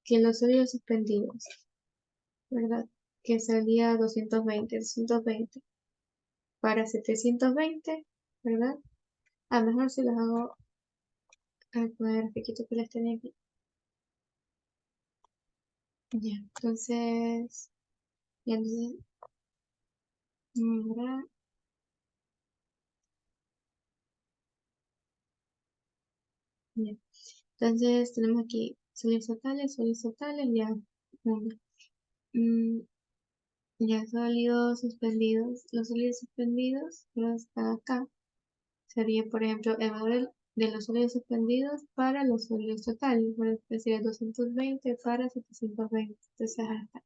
Que los sólidos suspendidos, ¿verdad? Que sería 220 para 720, ¿verdad? A lo mejor si los hago, a poner poquito que les tenía aquí. Ya, entonces, ¿verdad? Ya. Entonces tenemos aquí sólidos totales, ya. Uno. Mm, ya sólidos suspendidos. Los sólidos suspendidos los están acá. Sería, por ejemplo, el valor de los sólidos suspendidos para los sólidos totales. Por ejemplo, sería 220 para 720. Entonces, acá.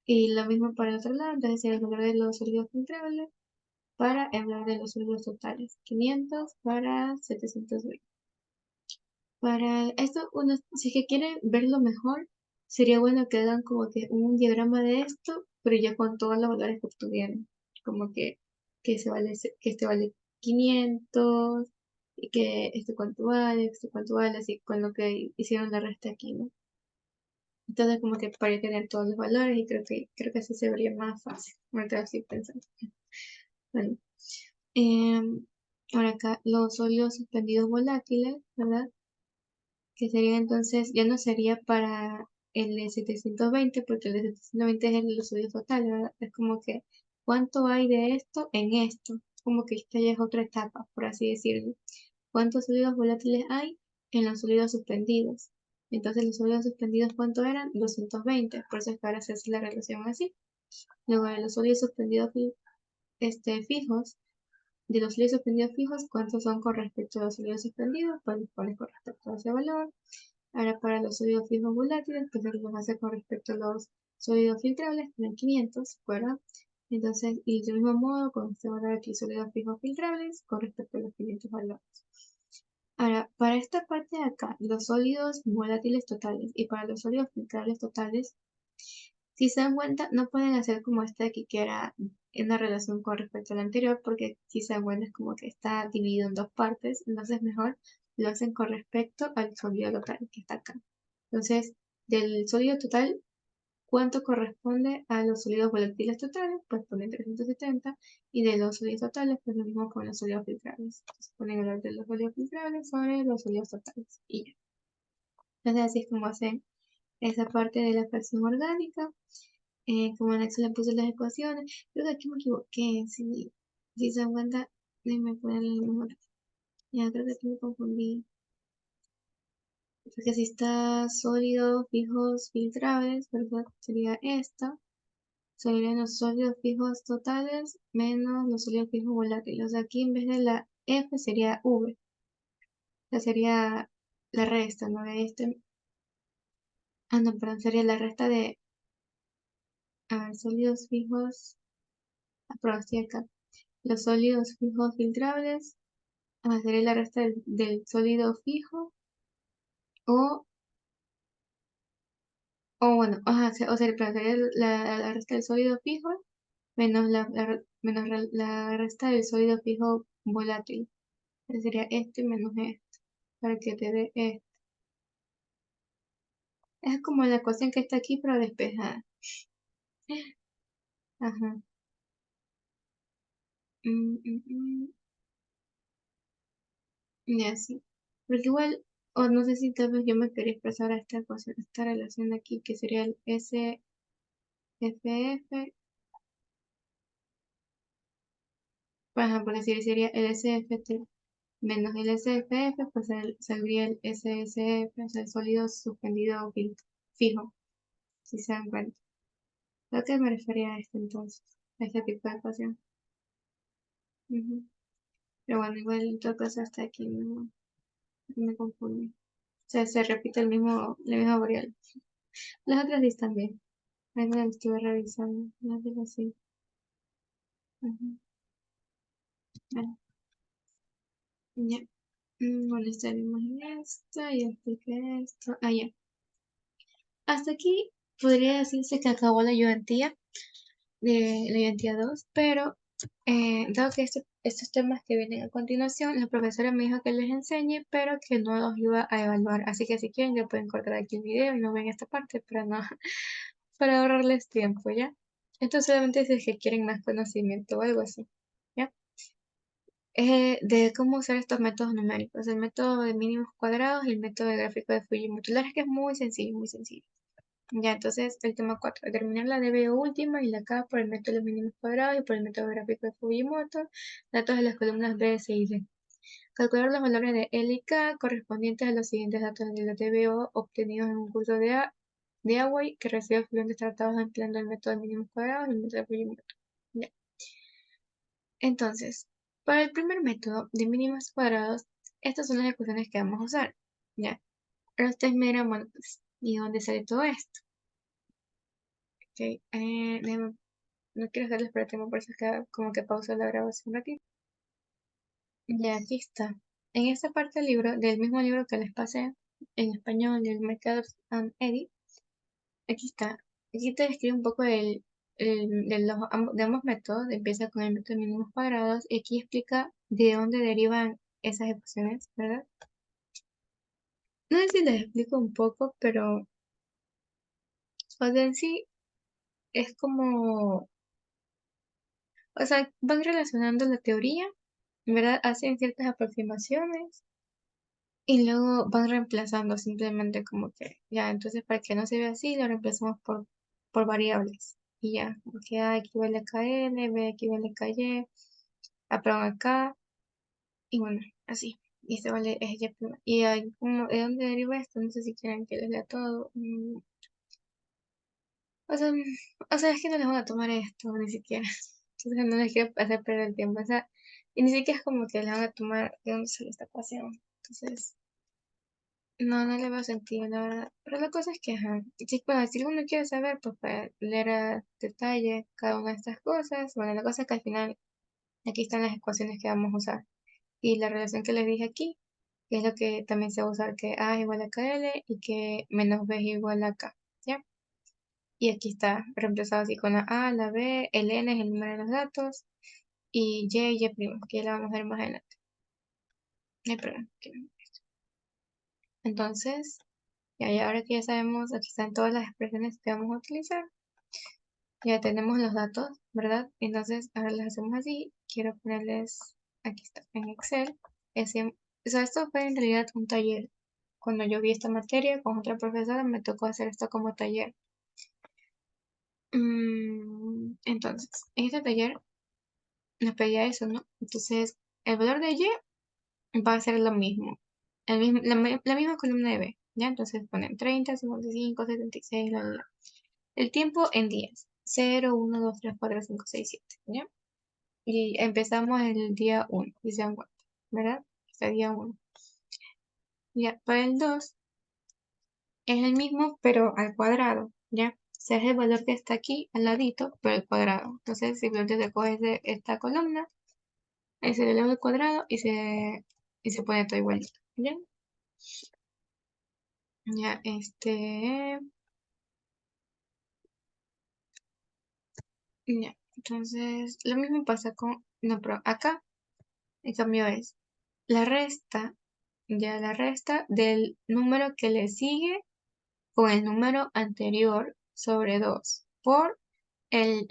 Y lo mismo para el otro lado. Entonces, sería el valor de los sólidos filtrables para el valor de los sólidos totales. 500 para 720. Para esto, si es que quieren verlo mejor, sería bueno que hagan como que un diagrama de esto, pero ya con todos los valores que obtuvieron. Como que que este vale 500, y que este cuánto vale, así con lo que hicieron la resta aquí, ¿no? Entonces como que para tener todos los valores y creo que así se vería más fácil. Ahorita lo estoy pensando. Bueno, em, ahora acá los sólidos suspendidos volátiles, ¿verdad? Que sería entonces, ya no sería para el de 720, porque el de 720 es el de los sólidos totales, ¿verdad? Es como que, ¿cuánto hay de esto en esto? Como que esta ya es otra etapa, por así decirlo. ¿Cuántos sólidos volátiles hay en los sólidos suspendidos? Entonces, los sólidos suspendidos, ¿cuánto eran? 220, por eso es que ahora se hace la relación así. Luego, de los sólidos suspendidos fijos, de los sólidos suspendidos fijos, ¿cuántos son con respecto a los sólidos suspendidos? Pues los pones con respecto a ese valor. Ahora para los sólidos fijos volátiles, pues los hace con respecto a los sólidos filtrables, que eran 500, ¿verdad? Entonces, y del mismo modo, con este valor aquí, sólidos fijos filtrables, con respecto a los 500 valores. Ahora, para esta parte de acá, los sólidos volátiles totales y para los sólidos filtrables totales, si se dan cuenta, no pueden hacer como esta de aquí que era en una relación con respecto a la anterior, porque si se dan cuenta es como que está dividido en dos partes, entonces mejor lo hacen con respecto al sólido total que está acá. Entonces, del sólido total, ¿cuánto corresponde a los sólidos volátiles totales? Pues ponen 370, y de los sólidos totales, pues lo mismo con los sólidos filtrables. Entonces ponen el valor de los sólidos filtrables sobre los sólidos totales, y ya. Entonces así es como hacen esa parte de la fracción orgánica. Como anexo le puse las ecuaciones. Creo que aquí me equivoqué. Si se dan cuenta, déjenme ponerle el número. Ya, creo que aquí me confundí. Porque si está sólidos, fijos, filtrables, ¿verdad? Sería esta. Serían los sólidos fijos totales menos los sólidos fijos volátiles. O sea, aquí en vez de la F sería V. O sea, sería la resta, ¿no? De este. Ah, no, perdón, sería la resta de sólidos fijos. Perdón, estoy acá. Los sólidos fijos filtrables. Sería la resta del sólido fijo. O, o bueno, o sea, perdón, sería la resta del sólido fijo menos la resta del sólido fijo volátil. Sería este menos este, para que te dé este. Es como la ecuación que está aquí, pero despejada. Ajá. Y así. Porque igual, o no sé si tal vez yo me quería expresar a esta ecuación, esta relación de aquí, que sería el SFF, ajá, por decir, sería el SFT menos el SFF, pues saldría el SSF, o sea, el sólido suspendido fijo, si se dan cuenta. Creo que me refería a este entonces, a este tipo de ecuación. Ujú. Pero bueno, igual en todo caso hasta aquí no me confundí. O sea, se repite la misma variable. Las otras sí también. Ahí me las estuve revisando. Las de las sí. Ujú. Bueno, ya. Bueno, estaremos en esto y expliqué esto. Ya. Hasta aquí podría decirse que acabó la ayudantía de la ayudantía 2, pero dado que estos temas que vienen a continuación, la profesora me dijo que les enseñe, pero que no los iba a evaluar. Así que si quieren, ya pueden cortar aquí el video y no ven esta parte, pero no, para ahorrarles tiempo, ¿ya? Entonces solamente si es que quieren más conocimiento o algo así, ¿ya? De cómo usar estos métodos numéricos, el método de mínimos cuadrados y el método de gráfico de Fujimoto. La verdad es que es muy sencillo, muy sencillo. Ya, entonces el tema 4, determinar la DB última y la K por el método de los mínimos cuadrados y por el método gráfico de Fujimoto, datos de las columnas B, C y D. Calcular los valores de L y K correspondientes a los siguientes datos de la DBO obtenidos en un curso de agua que recibe fluentes tratados empleando el método de mínimos cuadrados y el método de Fujimoto. Ya. Entonces, para el primer método de mínimos cuadrados, estas son las ecuaciones que vamos a usar. Ya. Pero ustedes me dirán, bueno, pues, ¿y dónde sale todo esto? Ok, no quiero hacerles para tiempo, por eso es que como que pausa la grabación aquí. Ya, aquí está. En esta parte del libro, del mismo libro que les pasé, en español, del Mercados and Edit, aquí está. Aquí te describe un poco de ambos métodos, empieza con el método de mínimos cuadrados y aquí explica de dónde derivan esas ecuaciones, ¿verdad? No sé si les explico un poco, pero o sea, en sí es como, o sea, van relacionando la teoría, ¿verdad? Hacen ciertas aproximaciones y luego van reemplazando simplemente como que, ya, entonces para que no se vea así, lo reemplazamos por variables. Y ya, como que A equivale a KN, B equivale a KY, A perdón, acá, y bueno, así. Y se vale es Y prima. Y hay como, ¿de dónde deriva esto? No sé si quieren que les lea todo. O sea, es que no les voy a tomar esto, ni siquiera. Entonces no les quiero hacer perder el tiempo. O sea, y ni siquiera es como que les van a tomar de dónde sale esta ecuación. Entonces, no le veo sentido, la verdad. Pero la cosa es que, ajá, sí, bueno, si alguno quiere saber, pues para leer a detalle cada una de estas cosas. Bueno, la cosa es que al final aquí están las ecuaciones que vamos a usar. Y la relación que les dije aquí, que es lo que también se va a usar, que A es igual a KL y que menos B es igual a K, ¿ya? Y aquí está reemplazado así con la A, la B, el N es el número de los datos, y Y', que ya la vamos a ver más adelante. Ay, perdón, entonces, ya ahora que ya sabemos, aquí están todas las expresiones que vamos a utilizar. Ya tenemos los datos, ¿verdad? Entonces, ahora las hacemos así. Quiero ponerles, aquí está, en Excel. Ese, o sea, esto fue en realidad un taller. Cuando yo vi esta materia con otra profesora, me tocó hacer esto como taller. Entonces, en este taller nos pedía eso, ¿no? Entonces, el valor de Y va a ser lo mismo. La misma columna de B, ¿ya? Entonces ponen 30, 55, 76, bla, bla, bla. El tiempo en días. 0, 1, 2, 3, 4, 5, 6, 7, ¿ya? Y empezamos el día 1, y se dan cuenta, ¿verdad? Este día 1. Ya, para el 2 es el mismo, pero al cuadrado, ¿ya? O sea, es el valor que está aquí al ladito, pero al cuadrado. Entonces, simplemente te coges de esta columna, ahí se le eleva al cuadrado y se pone todo igualito, ¿ya? Ya, ya. Entonces, lo mismo pasa con, no, pero acá el cambio es la resta, ya la resta del número que le sigue con el número anterior sobre 2 por el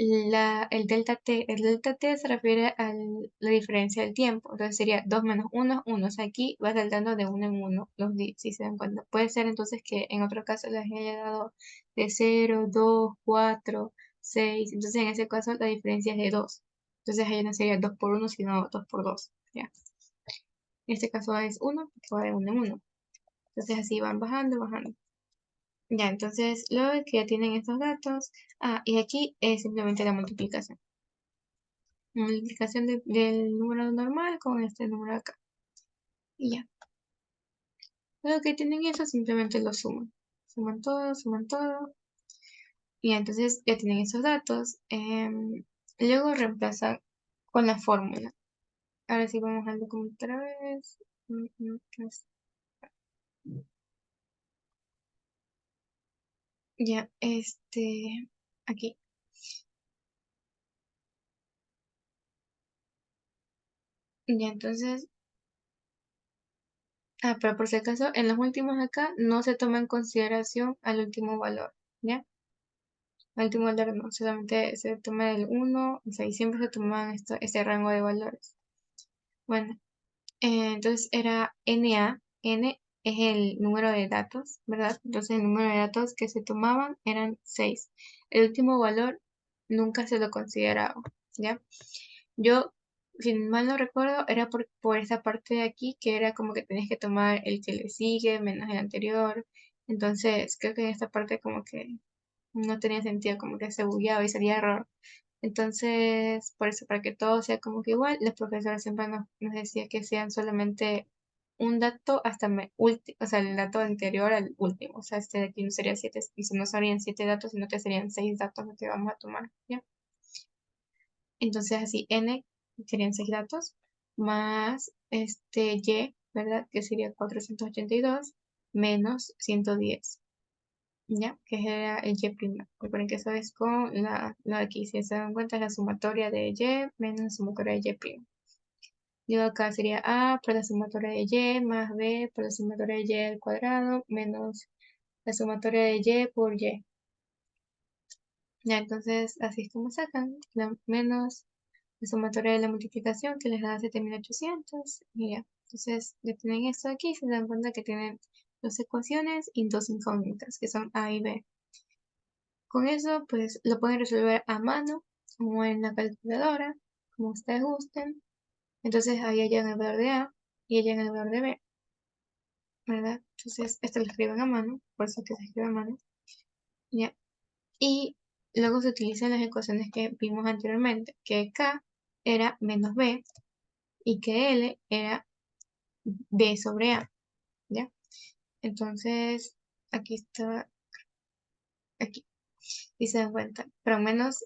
delta t. El delta t se refiere a la diferencia del tiempo. Entonces sería 2 menos 1, 1. O sea, aquí va saltando de uno en uno los días, si se dan cuenta. Puede ser entonces que en otro caso les haya dado de 0, 2, 4, 6. Entonces en ese caso la diferencia es de 2. Entonces ahí no sería 2 por 1, sino 2 por 2. ¿Ya? En este caso es 1, porque va de 1 en 1. Entonces así van bajando, bajando. Ya, entonces, luego de que ya tienen estos datos, y aquí es simplemente la multiplicación. Multiplicación del número normal con este número acá. Y ya. Luego que tienen eso, simplemente lo suman. Suman todo, suman todo. Y entonces ya tienen esos datos. Luego reemplazan con la fórmula. Ahora sí vamos al documento otra vez. Pues, ya, aquí. Ya, entonces, pero por si acaso, en los últimos acá no se toma en consideración al último valor, ¿ya? Al último valor no, solamente se toma el 1, o sea, y siempre se toman este rango de valores. Bueno, entonces era NA, N es el número de datos, ¿verdad? Entonces el número de datos que se tomaban eran 6. El último valor nunca se lo consideraba, ¿ya? Yo, si mal no recuerdo, era por esa parte de aquí que era como que tenés que tomar el que le sigue menos el anterior. Entonces, creo que en esta parte como que no tenía sentido, como que se bugueaba y salía error. Entonces, por eso, para que todo sea como que igual, la profesora siempre nos decía que sean solamente un dato hasta o sea, el dato anterior al último. O sea, este de aquí no sería 7, y si no serían 7 datos, sino que serían 6 datos los que vamos a tomar, ¿ya? Entonces, así, n serían 6 datos, más y, ¿verdad? Que sería 482 menos 110. ¿ya? Que era el y'. Recuerden que eso es con la x. Si se dan cuenta, es la sumatoria de y menos la sumatoria de y'. Luego acá sería a por la sumatoria de y más b por la sumatoria de y al cuadrado menos la sumatoria de y por y. Ya, entonces así es como sacan menos la sumatoria de la multiplicación que les da 7800 y ya. Entonces ya tienen esto aquí y se dan cuenta que tienen dos ecuaciones y dos incógnitas que son a y b. Con eso pues lo pueden resolver a mano o en la calculadora, como ustedes gusten. Entonces ahí hallan el valor de a y hallan el valor de b, ¿verdad? Entonces esto lo escriben a mano, por eso que se escribe a mano. Ya. Y luego se utilizan las ecuaciones que vimos anteriormente, que k era menos b y que L era B sobre A, ¿ya? Entonces, aquí está, aquí, y se dan cuenta, pero menos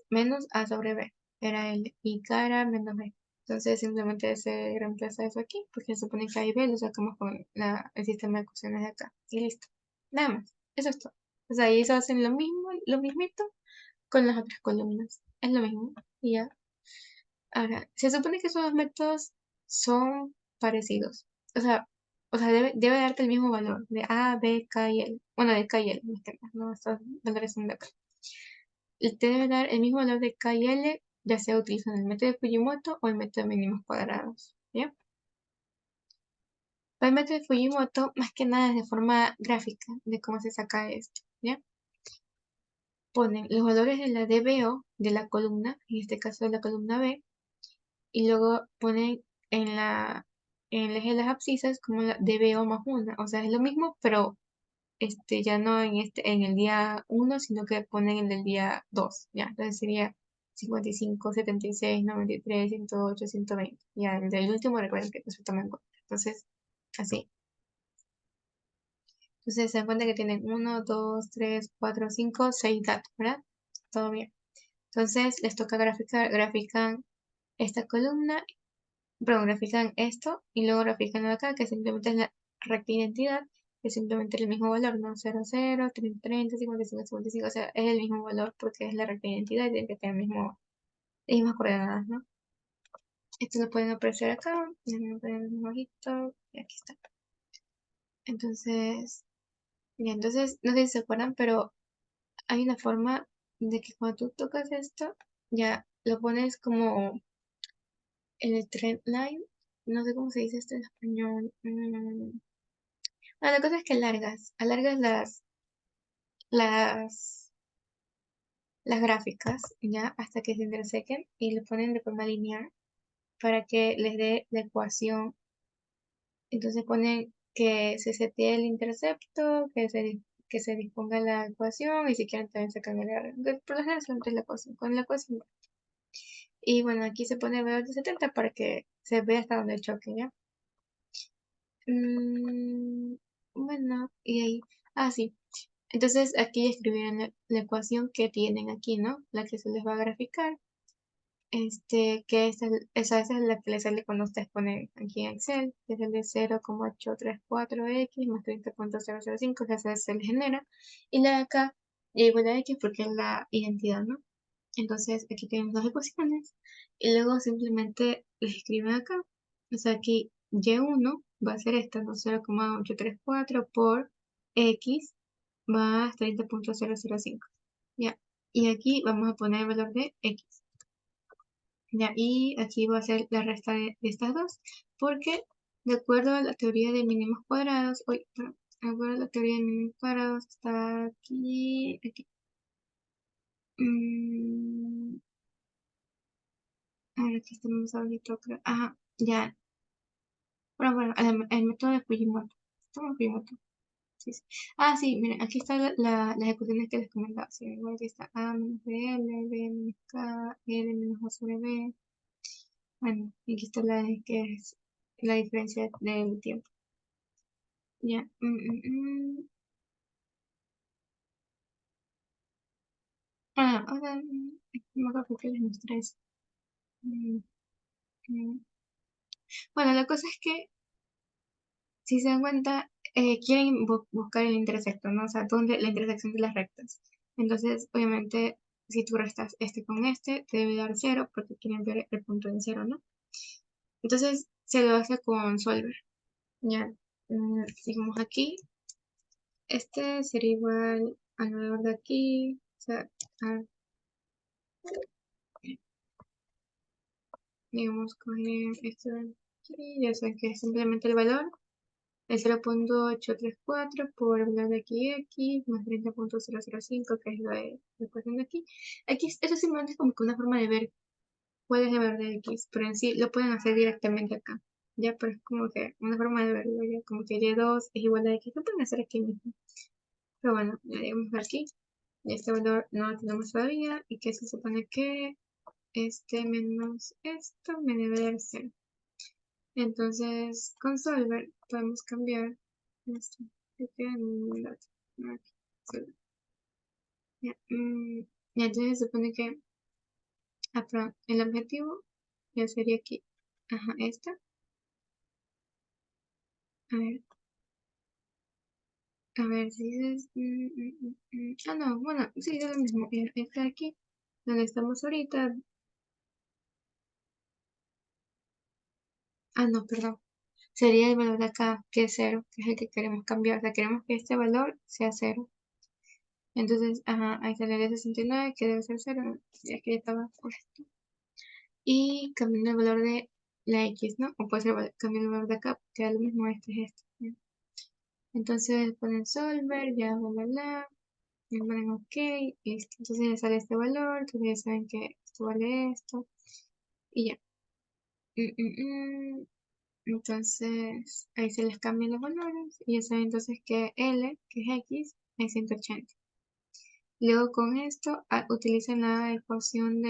A sobre B, era L, y K era menos B. Entonces, simplemente se reemplaza eso aquí, porque se supone que A y B lo sacamos con el sistema de ecuaciones de acá, y listo. Nada más, eso es todo. O sea, ahí se hacen lo mismo, lo mismito, con las otras columnas. Es lo mismo, y ya. Ahora, se supone que esos dos métodos son parecidos. O sea, debe darte el mismo valor de A, B, K y L. Bueno, de K y L, no, estos valores son de acá. Y te debe dar el mismo valor de K y L, ya sea utilizando el método de Fujimoto o el método de mínimos cuadrados. ¿Ya? Para el método de Fujimoto, más que nada es de forma gráfica de cómo se saca esto. ¿Ya? Ponen los valores de la DBO de la columna, en este caso de la columna B, y luego ponen en el eje de las abscisas como la DBO más 1. O sea, es lo mismo, pero ya no en el día 1, sino que ponen el del día 2. Ya, entonces sería 55, 76, 93, 108, 120. Ya, el del último recuerden que no se toma en cuenta. Entonces, así. Entonces se dan cuenta que tienen 1, 2, 3, 4, 5, 6 datos, ¿verdad? Todo bien. Entonces les toca grafican esta columna, perdón, grafican esto y luego grafican lo de acá, que simplemente es la recta identidad, que simplemente es el mismo valor, ¿no? 0, 0, 30, 30, 55, 55, o sea, es el mismo valor porque es la recta identidad y tiene que tener las mismas coordenadas, ¿no? Esto lo pueden apreciar acá, déjenme poner un ojito, y aquí está. Entonces, ya, entonces, no sé si se acuerdan, pero hay una forma de que cuando tú tocas esto, ya lo pones como en el trend line, no sé cómo se dice esto en español. Bueno, la cosa es que alargas las, las gráficas, ya, hasta que se intersequen y le ponen de forma lineal para que les dé la ecuación. Entonces ponen que se setee el intercepto, que se disponga la ecuación y si quieren también sacan el R. Por lo general solamente es la ecuación, con la ecuación. Y bueno, aquí se pone el valor de 70 para que se vea hasta donde choque, ¿ya? Bueno, y ahí, sí. Entonces aquí escribirán la ecuación que tienen aquí, ¿no? La que se les va a graficar. Que esa es la que les sale cuando ustedes ponen aquí en Excel, que es el de 0,834x más 30,005, que se les genera. Y la de acá, ya igual a x porque es la identidad, ¿no? Entonces aquí tenemos dos ecuaciones y luego simplemente les escriben acá. O sea, aquí y1 va a ser esta, ¿no? 0,834 por x más 30,005. Ya. Y aquí vamos a poner el valor de x. Ya. Y aquí va a ser la resta de estas dos. Porque de acuerdo a la teoría de mínimos cuadrados, de acuerdo a la teoría de mínimos cuadrados, está aquí. Mm, Ahora aquí estamos ahorita, creo. Ajá, ya. Bueno, el método de Fujimoto. Toma Fujimoto. Sí, sí. Sí, miren, aquí están las ecuaciones que les comentaba. Sí, igual aquí está A menos BL, B menos K, L menos O sobre B. Bueno, y aquí está la de que es la diferencia del tiempo. Ya. Ahora, no creo que les mostré eso. Mm, mm. Bueno, la cosa es que, si se dan cuenta, quieren buscar el intersecto, ¿no? O sea, ¿dónde la intersección de las rectas? Entonces, obviamente, si tú restas este con este, te debe dar 0 porque quieren ver el punto en 0, ¿no? Entonces, se lo hace con Solver. Ya, sigamos aquí. Este sería igual alrededor de aquí. O sea, digamos, coger esto de aquí. Ya saben que es simplemente el valor. El 0.834 por el valor de aquí más 30.005, que es la ecuación de aquí. Aquí, eso simplemente es como que una forma de ver cuál es el valor de x, pero en sí lo pueden hacer directamente acá. Ya, pero es como que una forma de verlo, ya, como que y2 es igual a x, lo pueden hacer aquí mismo. Pero bueno, ya digamos aquí, este valor no lo tenemos todavía, y que se supone que este menos esto me debe dar 0. Entonces, con Solver podemos cambiar esto. Ya, y entonces se supone que el objetivo ya sería aquí. Ajá, esta. A ver si dices. Ah, no, bueno, sí, es lo mismo. Está aquí, donde estamos ahorita. Ah, no, perdón. Sería el valor de acá, que es 0, que es el que queremos cambiar. O sea, queremos que este valor sea 0. Entonces, ajá, ahí sale 69, que debe ser 0. Ya que ya estaba por esto. Y cambiando el valor de la X, ¿no? O puede ser cambiando el valor de acá, que da lo mismo, este es este. ¿Ya? Entonces ponen solver, ya bla bla bla, y ponen ok, y listo. Entonces ya sale este valor, entonces ya saben que esto vale esto, y ya. Entonces ahí se les cambian los valores, y ya saben entonces que L, que es X, es 180. Luego con esto utilizan la ecuación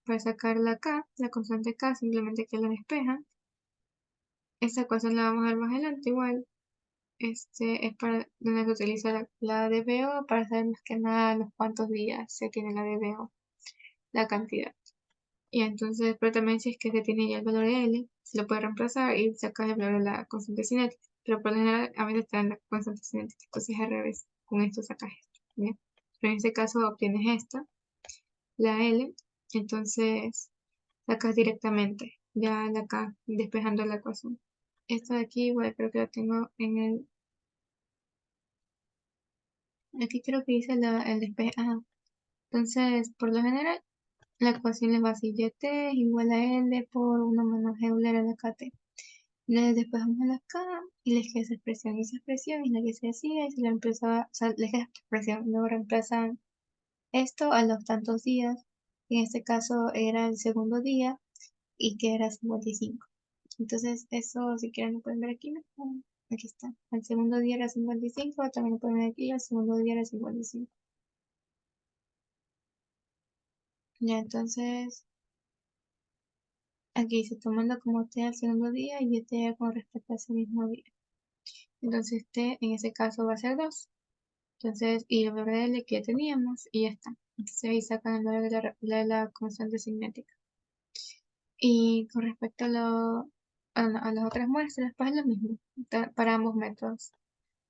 para sacar la K, la constante K, simplemente que la despejan. Esta ecuación la vamos a ver más adelante igual. Este es para donde se utiliza la DBO para saber más que nada los cuántos días se tiene la DBO, la cantidad. Y entonces, pero también si es que se tiene ya el valor de L, se lo puede reemplazar y sacar el valor de la constante cinética. Pero por lo general a veces está en la constante cinética, entonces al revés. Con esto sacas esto. ¿Bien? Pero en este caso obtienes esta, la L, entonces sacas directamente, ya de acá, despejando la ecuación. Esto de aquí, igual creo que lo tengo en el. Aquí creo que dice el despeje. Ajá. Entonces, por lo general, la ecuación les va así. YT es igual a L por 1 menos Euler a la KT. Les despejamos la K y les queda esa expresión. Y esa expresión es la que se hacía y se la reemplazaba, o sea, les queda esta expresión. Luego reemplazan esto a los tantos días. En este caso era el segundo día y que era 55. Entonces, eso si quieren lo pueden ver aquí, ¿no? Aquí está. El segundo día era 55, también lo pueden ver aquí, el segundo día era 55. Ya, entonces, aquí se tomando como T al segundo día y T con respecto a ese mismo día. Entonces, T en ese caso va a ser 2. Entonces, y el valor de L que ya teníamos y ya está. Entonces, ahí sacan el valor de la constante cinética. Y con respecto a las otras muestras, pues es lo mismo para ambos métodos.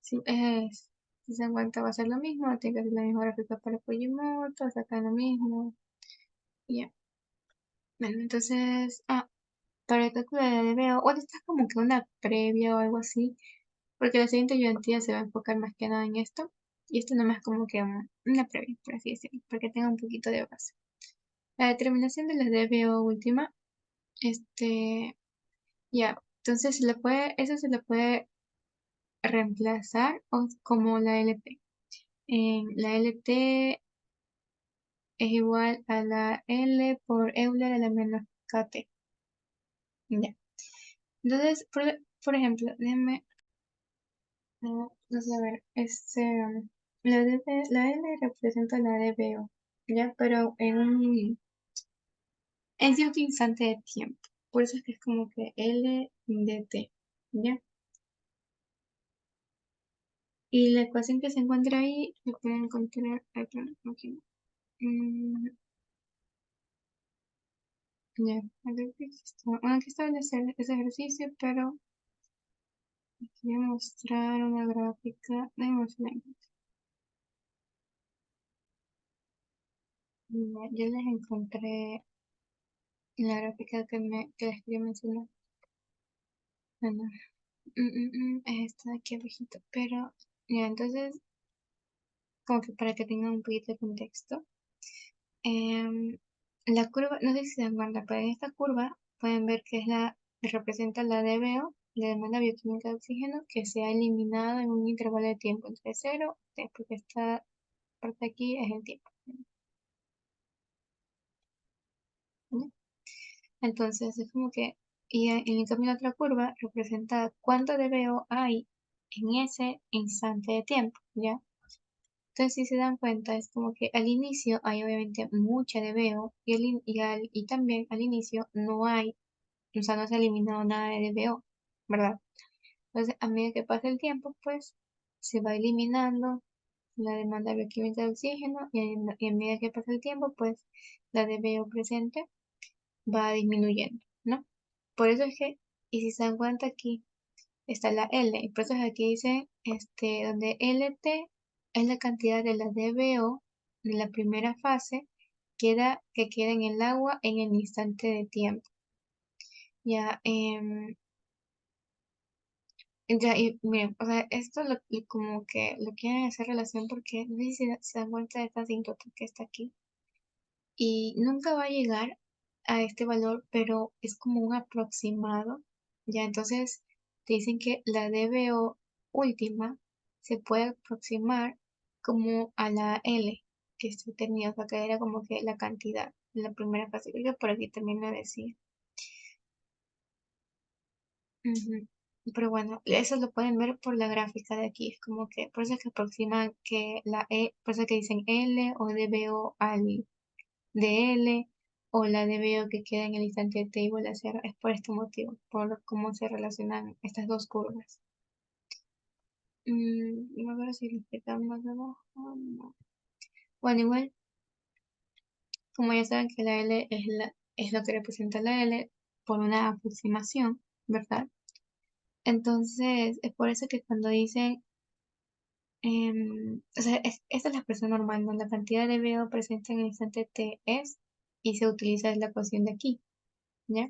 Si se dan cuenta, va a ser lo mismo, tiene que ser la misma gráfica para Fujimoto, sacan lo mismo. Y ya. Bueno, entonces, para el cálculo de la DBO, bueno, esta es como que una previa o algo así, porque la siguiente ayudantía se va a enfocar más que nada en esto, y esto nomás como que una previa, por así decirlo, para que tenga un poquito de base. La determinación de la DBO última, ya, entonces eso se le puede reemplazar como la LT. La LT es igual a la L por Euler a la menos KT. Ya. Entonces, por ejemplo, déjenme. No sé, a ver, la L representa la DBO, ¿ya? Pero en cierto instante de tiempo. Por eso es que es como que L de T, ¿ya? Y la ecuación que se encuentra ahí, se puede encontrar, ay, perdón, aquí no. Ya, a ver, bueno, aquí está ese ejercicio, pero Voy a mostrar una gráfica de emocionamiento. Yo les encontré la gráfica que les quería mencionar. Bueno, es esta de aquí abajito, pero ya, entonces, como que para que tengan un poquito de contexto, em, la curva, no sé si se dan cuenta, pero en esta curva pueden ver que representa la DBO, la demanda bioquímica de oxígeno, que se ha eliminado en un intervalo de tiempo entre 0 y 3, porque esta parte aquí es el tiempo, ¿no? Entonces es como que, y en cambio la otra curva representa cuánto DBO hay en ese instante de tiempo, ¿ya? Entonces, si se dan cuenta, es como que al inicio hay obviamente mucha DBO y también al inicio no hay, o sea, no se ha eliminado nada de DBO, ¿verdad? Entonces, a medida que pasa el tiempo, pues se va eliminando la demanda bioquímica de oxígeno y a medida que pasa el tiempo, pues la DBO presente va disminuyendo, ¿no? Por eso es que, y si se dan cuenta aquí, está la L, y por eso es aquí dice, donde LT es la cantidad de la DBO de la primera fase que queda en el agua en el instante de tiempo. Ya, ya, y miren, o sea, esto como que lo quieren hacer relación porque no sé si se dan cuenta de esta asíntota que está aquí. Y nunca va a llegar a este valor, pero es como un aproximado. Ya, entonces te dicen que la DBO última se puede aproximar como a la L que estoy teniendo, o sea, que era como que la cantidad en la primera fase, que por aquí también lo decía. Ujú. Pero bueno, eso lo pueden ver por la gráfica de aquí, es como que por eso es que aproximan que la E, por eso es que dicen L o DBO al de L o la de B o que queda en el instante de T igual a 0. Es por este motivo, por cómo se relacionan estas dos curvas. No me acuerdo si lo explican más abajo. No. Bueno, igual, como ya saben que la L es lo que representa la L por una aproximación, ¿verdad? Entonces, es por eso que cuando dicen, o sea, esta es la expresión normal, ¿no? La cantidad de BO presente en el instante T es, y se utiliza la ecuación de aquí, ¿ya?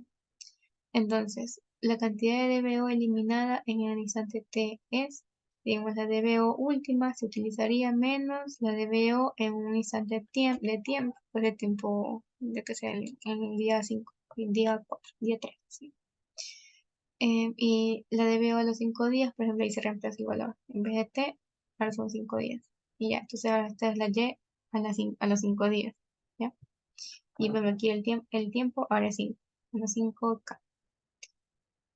Entonces, la cantidad de DBO eliminada en el instante T es, digamos, la DBO última se utilizaría menos la DBO en un instante de tiempo, pues de tiempo, de que sea en el día 5, el día 4, día 3, ¿sí? Y la DBO a los 5 días, por ejemplo, ahí se reemplaza el valor. En vez de T, ahora son 5 días. Y ya, entonces ahora esta es la Y a los 5 días, ¿ya? Y bueno, aquí el tiempo ahora es 5, a los 5K.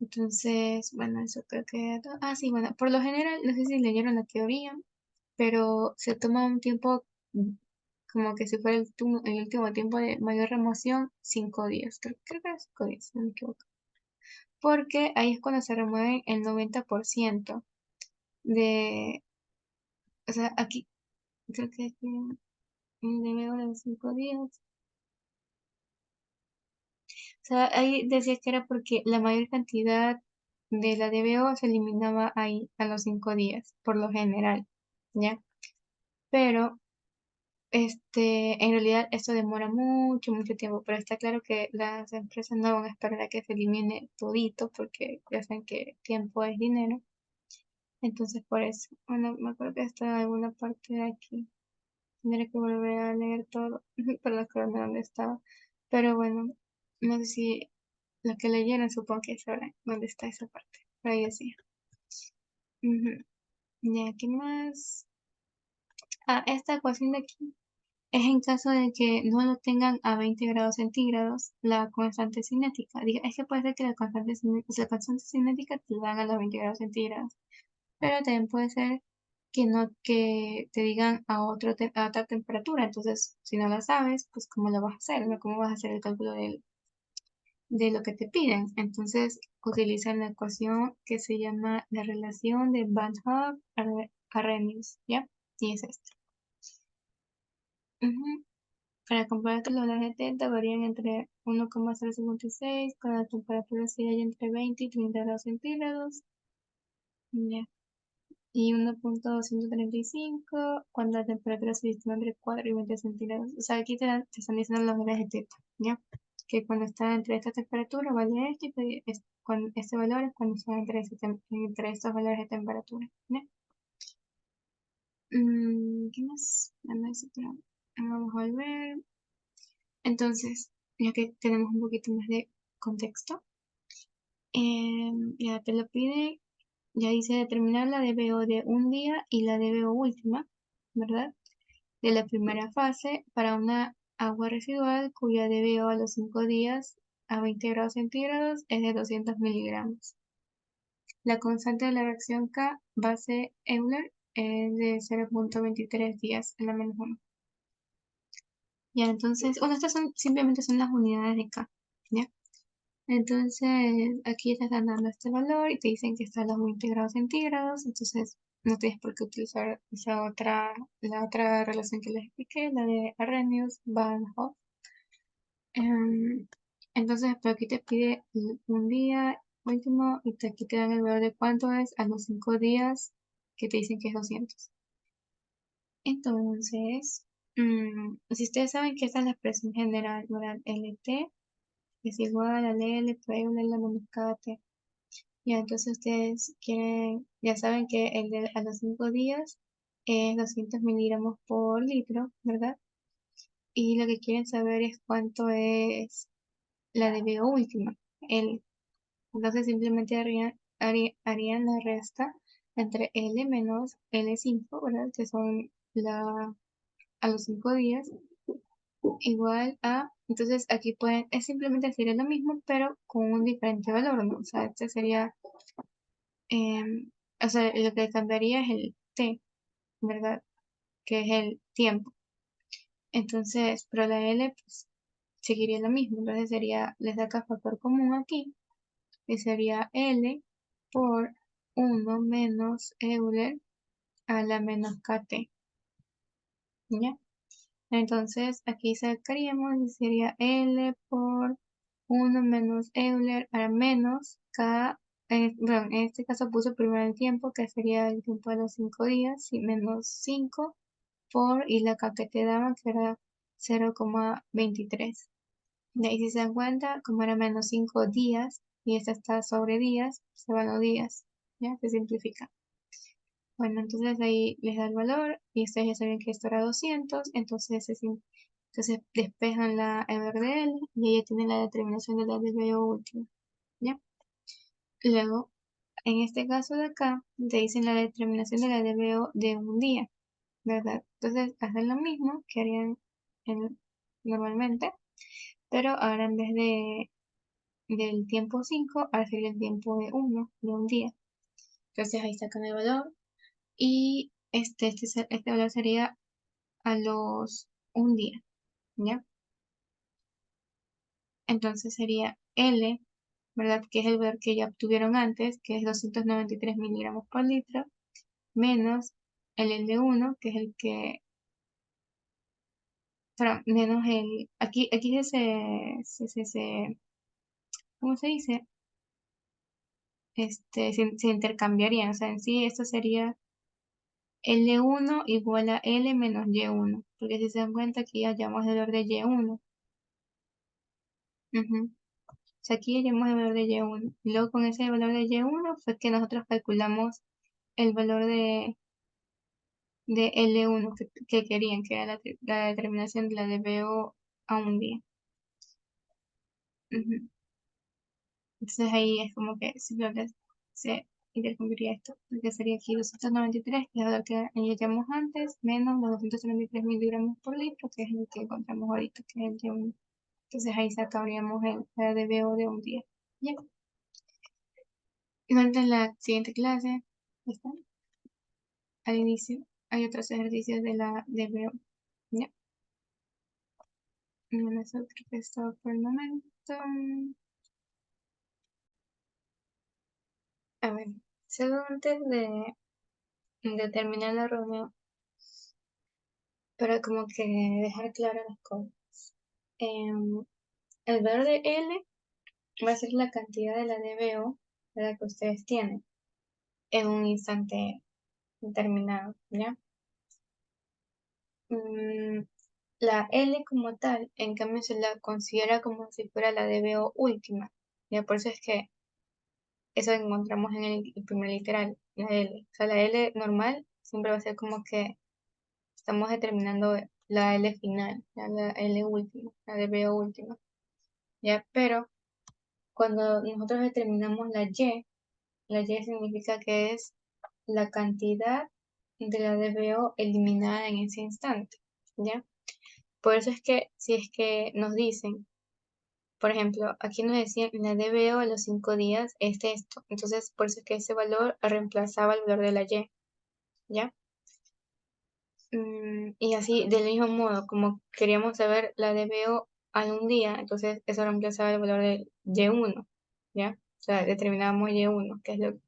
Entonces, bueno, eso creo que era todo. Ah, sí, bueno, por lo general, no sé si leyeron la teoría, pero se toma un tiempo como que si fuera el último tiempo de mayor remoción, 5 días. Creo que era 5 días, si no me equivoco. Porque ahí es cuando se remueven el 90% de, o sea, aquí, creo que aquí, de los 5 días. O sea, ahí decía que era porque la mayor cantidad de la DBO se eliminaba ahí a los 5 días, por lo general, ¿ya? Pero, en realidad esto demora mucho, mucho tiempo, pero está claro que las empresas no van a esperar a que se elimine todito, porque ya saben que tiempo es dinero. Entonces, por eso, bueno, me acuerdo que está en alguna parte de aquí. Tendré que volver a leer todo para acordarme dónde estaba. Pero bueno, no sé si lo que leyeron, supongo que sabrán dónde está esa parte. Por ahí decía. Ujú. Ya, ¿qué más? Ah, esta ecuación de aquí es en caso de que no lo tengan a 20 grados centígrados la constante cinética. Es que puede ser que la constante cinética te dan a los 20 grados centígrados, pero también puede ser que no, que te digan a otra temperatura. Entonces, si no la sabes, pues ¿cómo lo vas a hacer? ¿No? ¿Cómo vas a hacer el cálculo de lo que te piden? Entonces, utilizan la ecuación que se llama la relación de Van Hoff-Arrhenius, ¿ya? Y es esta. Ujú. Para comprobar que los de 70 varían entre 1,056 con la temperatura se halla entre 20 y 30 grados centígrados. Ya. Y 1.235 cuando la temperatura se distingue entre 4 y 20 centígrados. O sea, aquí te están diciendo los valores de teta, ¿ya? Que cuando está entre esta temperatura vale esto y cuando, este valor es cuando está entre estos valores de temperatura, ¿ya? ¿Qué más? Vamos a ver. Entonces, ya que tenemos un poquito más de contexto, ya te lo pide, ya dice determinar la DBO de un día y la DBO última, ¿verdad? De la primera fase para una agua residual cuya DBO a los 5 días a 20 grados centígrados es de 200 miligramos. La constante de la reacción K base Euler es de 0.23 días en la menos 1. Ya, entonces, bueno, estas simplemente son las unidades de K, ¿ya? Entonces, aquí te están dando este valor y te dicen que está a los 20 grados centígrados, entonces no tienes por qué utilizar la otra relación que les expliqué, la de Arrhenius-Van Hoff. Entonces, pero aquí te pide un día último y aquí te dan el valor de cuánto es a los 5 días que te dicen que es 200. Entonces, si ustedes saben que esta es la expresión general, ¿verdad? LT es igual a L por Euler la menos KT. Ya, entonces ustedes quieren, ya saben que a los 5 días es 200 miligramos por litro, ¿verdad? Y lo que quieren saber es cuánto es la DBO última. Entonces simplemente harían la resta entre L menos L5, ¿verdad? Que son a los 5 días, igual a, entonces aquí pueden, es simplemente sería lo mismo, pero con un diferente valor, ¿no? O sea, este sería, o sea, lo que cambiaría es el T, ¿verdad? Que es el tiempo. Entonces, pero la L, pues, seguiría lo mismo. Entonces sería, les da acá factor común aquí, que sería L por 1 menos Euler a la menos KT, ¿ya? Entonces, aquí sacaríamos y sería L por 1 menos Euler a menos K, bueno, en este caso puse primero el tiempo, que sería el tiempo de los 5 días, y menos 5 por, y la K que te daba, que era 0,23. De ahí si se dan cuenta, como era menos 5 días, y esta está sobre días, se van los días, ¿ya? Se simplifica. Bueno, entonces ahí les da el valor y ustedes ya saben que esto era 200, entonces despejan el RDL y ahí ya tienen la determinación de la DBO última, ¿ya? Luego, en este caso de acá, te dicen la determinación de la DBO de un día, ¿verdad? Entonces hacen lo mismo que harían normalmente, pero ahora en vez del tiempo 5, ahora sería el tiempo de 1, de un día. Entonces ahí sacan el valor y este valor sería a los un día, ¿ya? Entonces sería L, ¿verdad? Que es el valor que ya obtuvieron antes, que es 293 miligramos por litro, menos el L1, que es el que, perdón, menos aquí ¿cómo se dice? Se intercambiarían, o sea, en sí esto sería L1 igual a L menos Y1, porque si se dan cuenta aquí ya llamamos el valor de Y1. Ujú. O sea, aquí ya llamamos el valor de Y1. Y luego con ese valor de Y1 fue que nosotros calculamos el valor de L1 que querían, que era la determinación de la DBO a un día. Ujú. Entonces ahí es como que simplemente se intercambiaría esto, porque sería aquí 293, que es lo que hallamos antes, menos los 293 miligramos por litro, que es el que encontramos ahorita, que es el Y1. Entonces ahí sacaríamos la DBO de un día. Ya. Igual en la siguiente clase, ¿está? Al inicio, hay otros ejercicios de la DBO. Ya. Bueno, eso creo que es todo por el momento. A ver, solo antes de terminar la reunión, para como que dejar claras las cosas. Em, el valor de L va a ser la cantidad de la DBO, ¿verdad? Que ustedes tienen. en un instante determinado, ¿ya? Mm, la L como tal, en cambio, se la considera como si fuera la DBO última, ¿ya? Por eso es que eso encontramos en el primer literal, la L. O sea, la L normal siempre va a ser como que estamos determinando la L final, ya la L última, la DBO última, ¿ya? Pero cuando nosotros determinamos la Y significa que es la cantidad de la DBO eliminada en ese instante, ¿ya? Por eso es que si es que nos dicen, por ejemplo, aquí nos decían la DBO a los 5 días es esto, entonces por eso es que ese valor reemplazaba el valor de la Y, ¿ya? Y así, del mismo modo, como queríamos saber la DBO a un día, entonces eso reemplazaba el valor de Y1, ¿ya? O sea, determinábamos Y1, que es lo,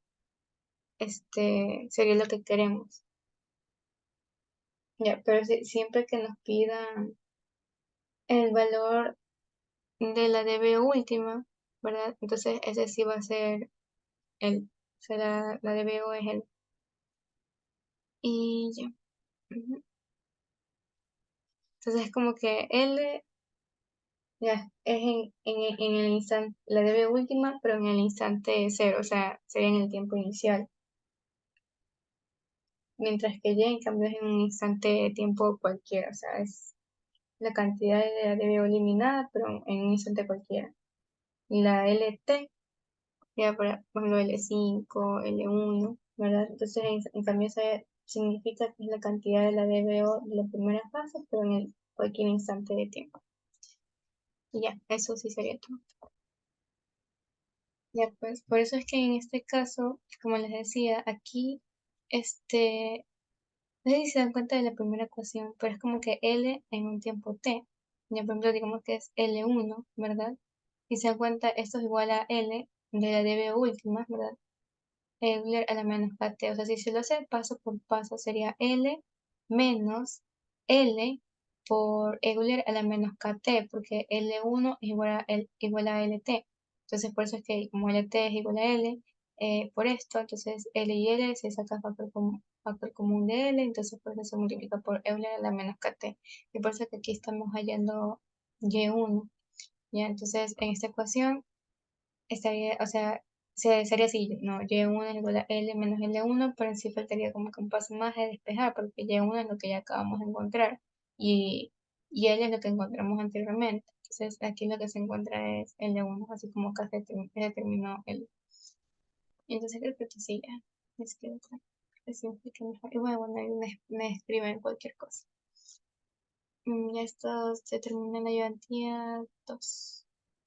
sería lo que queremos, ¿ya? Pero siempre que nos pidan el valor de la DBO última, ¿verdad? Entonces ese sí va a ser el, o sea, la DBO es el, y ya. Ujú. Entonces es como que L ya es en el instante, la DBO última, pero en el instante cero, o sea, sería en el tiempo inicial. Mientras que Y en cambio es en un instante de tiempo cualquiera, o sea, es la cantidad de la DBO eliminada, pero en un instante cualquiera. Y la LT ya por ejemplo, L5, L1, ¿verdad? Entonces, en cambio, eso significa que es la cantidad de la DBO de la primera fase, pero en cualquier instante de tiempo. Y ya, eso sí sería todo. Ya, pues, por eso es que en este caso, como les decía, aquí, no sé si se dan cuenta de la primera ecuación, pero es como que L en un tiempo T. Ya, por ejemplo, digamos que es L1, ¿verdad? Y se dan cuenta, esto es igual a L de la DBO última, ¿verdad? Euler a la menos kt. O sea, si se lo hace paso por paso, sería L menos L por Euler a la menos kt, porque L1 es igual a LT. Entonces, por eso es que como LT es igual a L, por esto, entonces L y L se saca factor común de L, entonces por eso se multiplica por Euler a la menos kt. Y por eso que aquí estamos hallando Y1. ¿Ya? Entonces, en esta ecuación estaría, o sea, sería así, no, Y1 es igual a L menos L1, pero en sí faltaría como que un paso más de despejar, porque Y1 es lo que ya acabamos de encontrar y L es lo que encontramos anteriormente. Entonces, aquí lo que se encuentra es L1, así como acá se determinó L. Entonces, creo que esto sí ya les quedó claro. Así explica mejor. Y bueno, me escriben cualquier cosa. Ya esto se termina la ayudantía 2.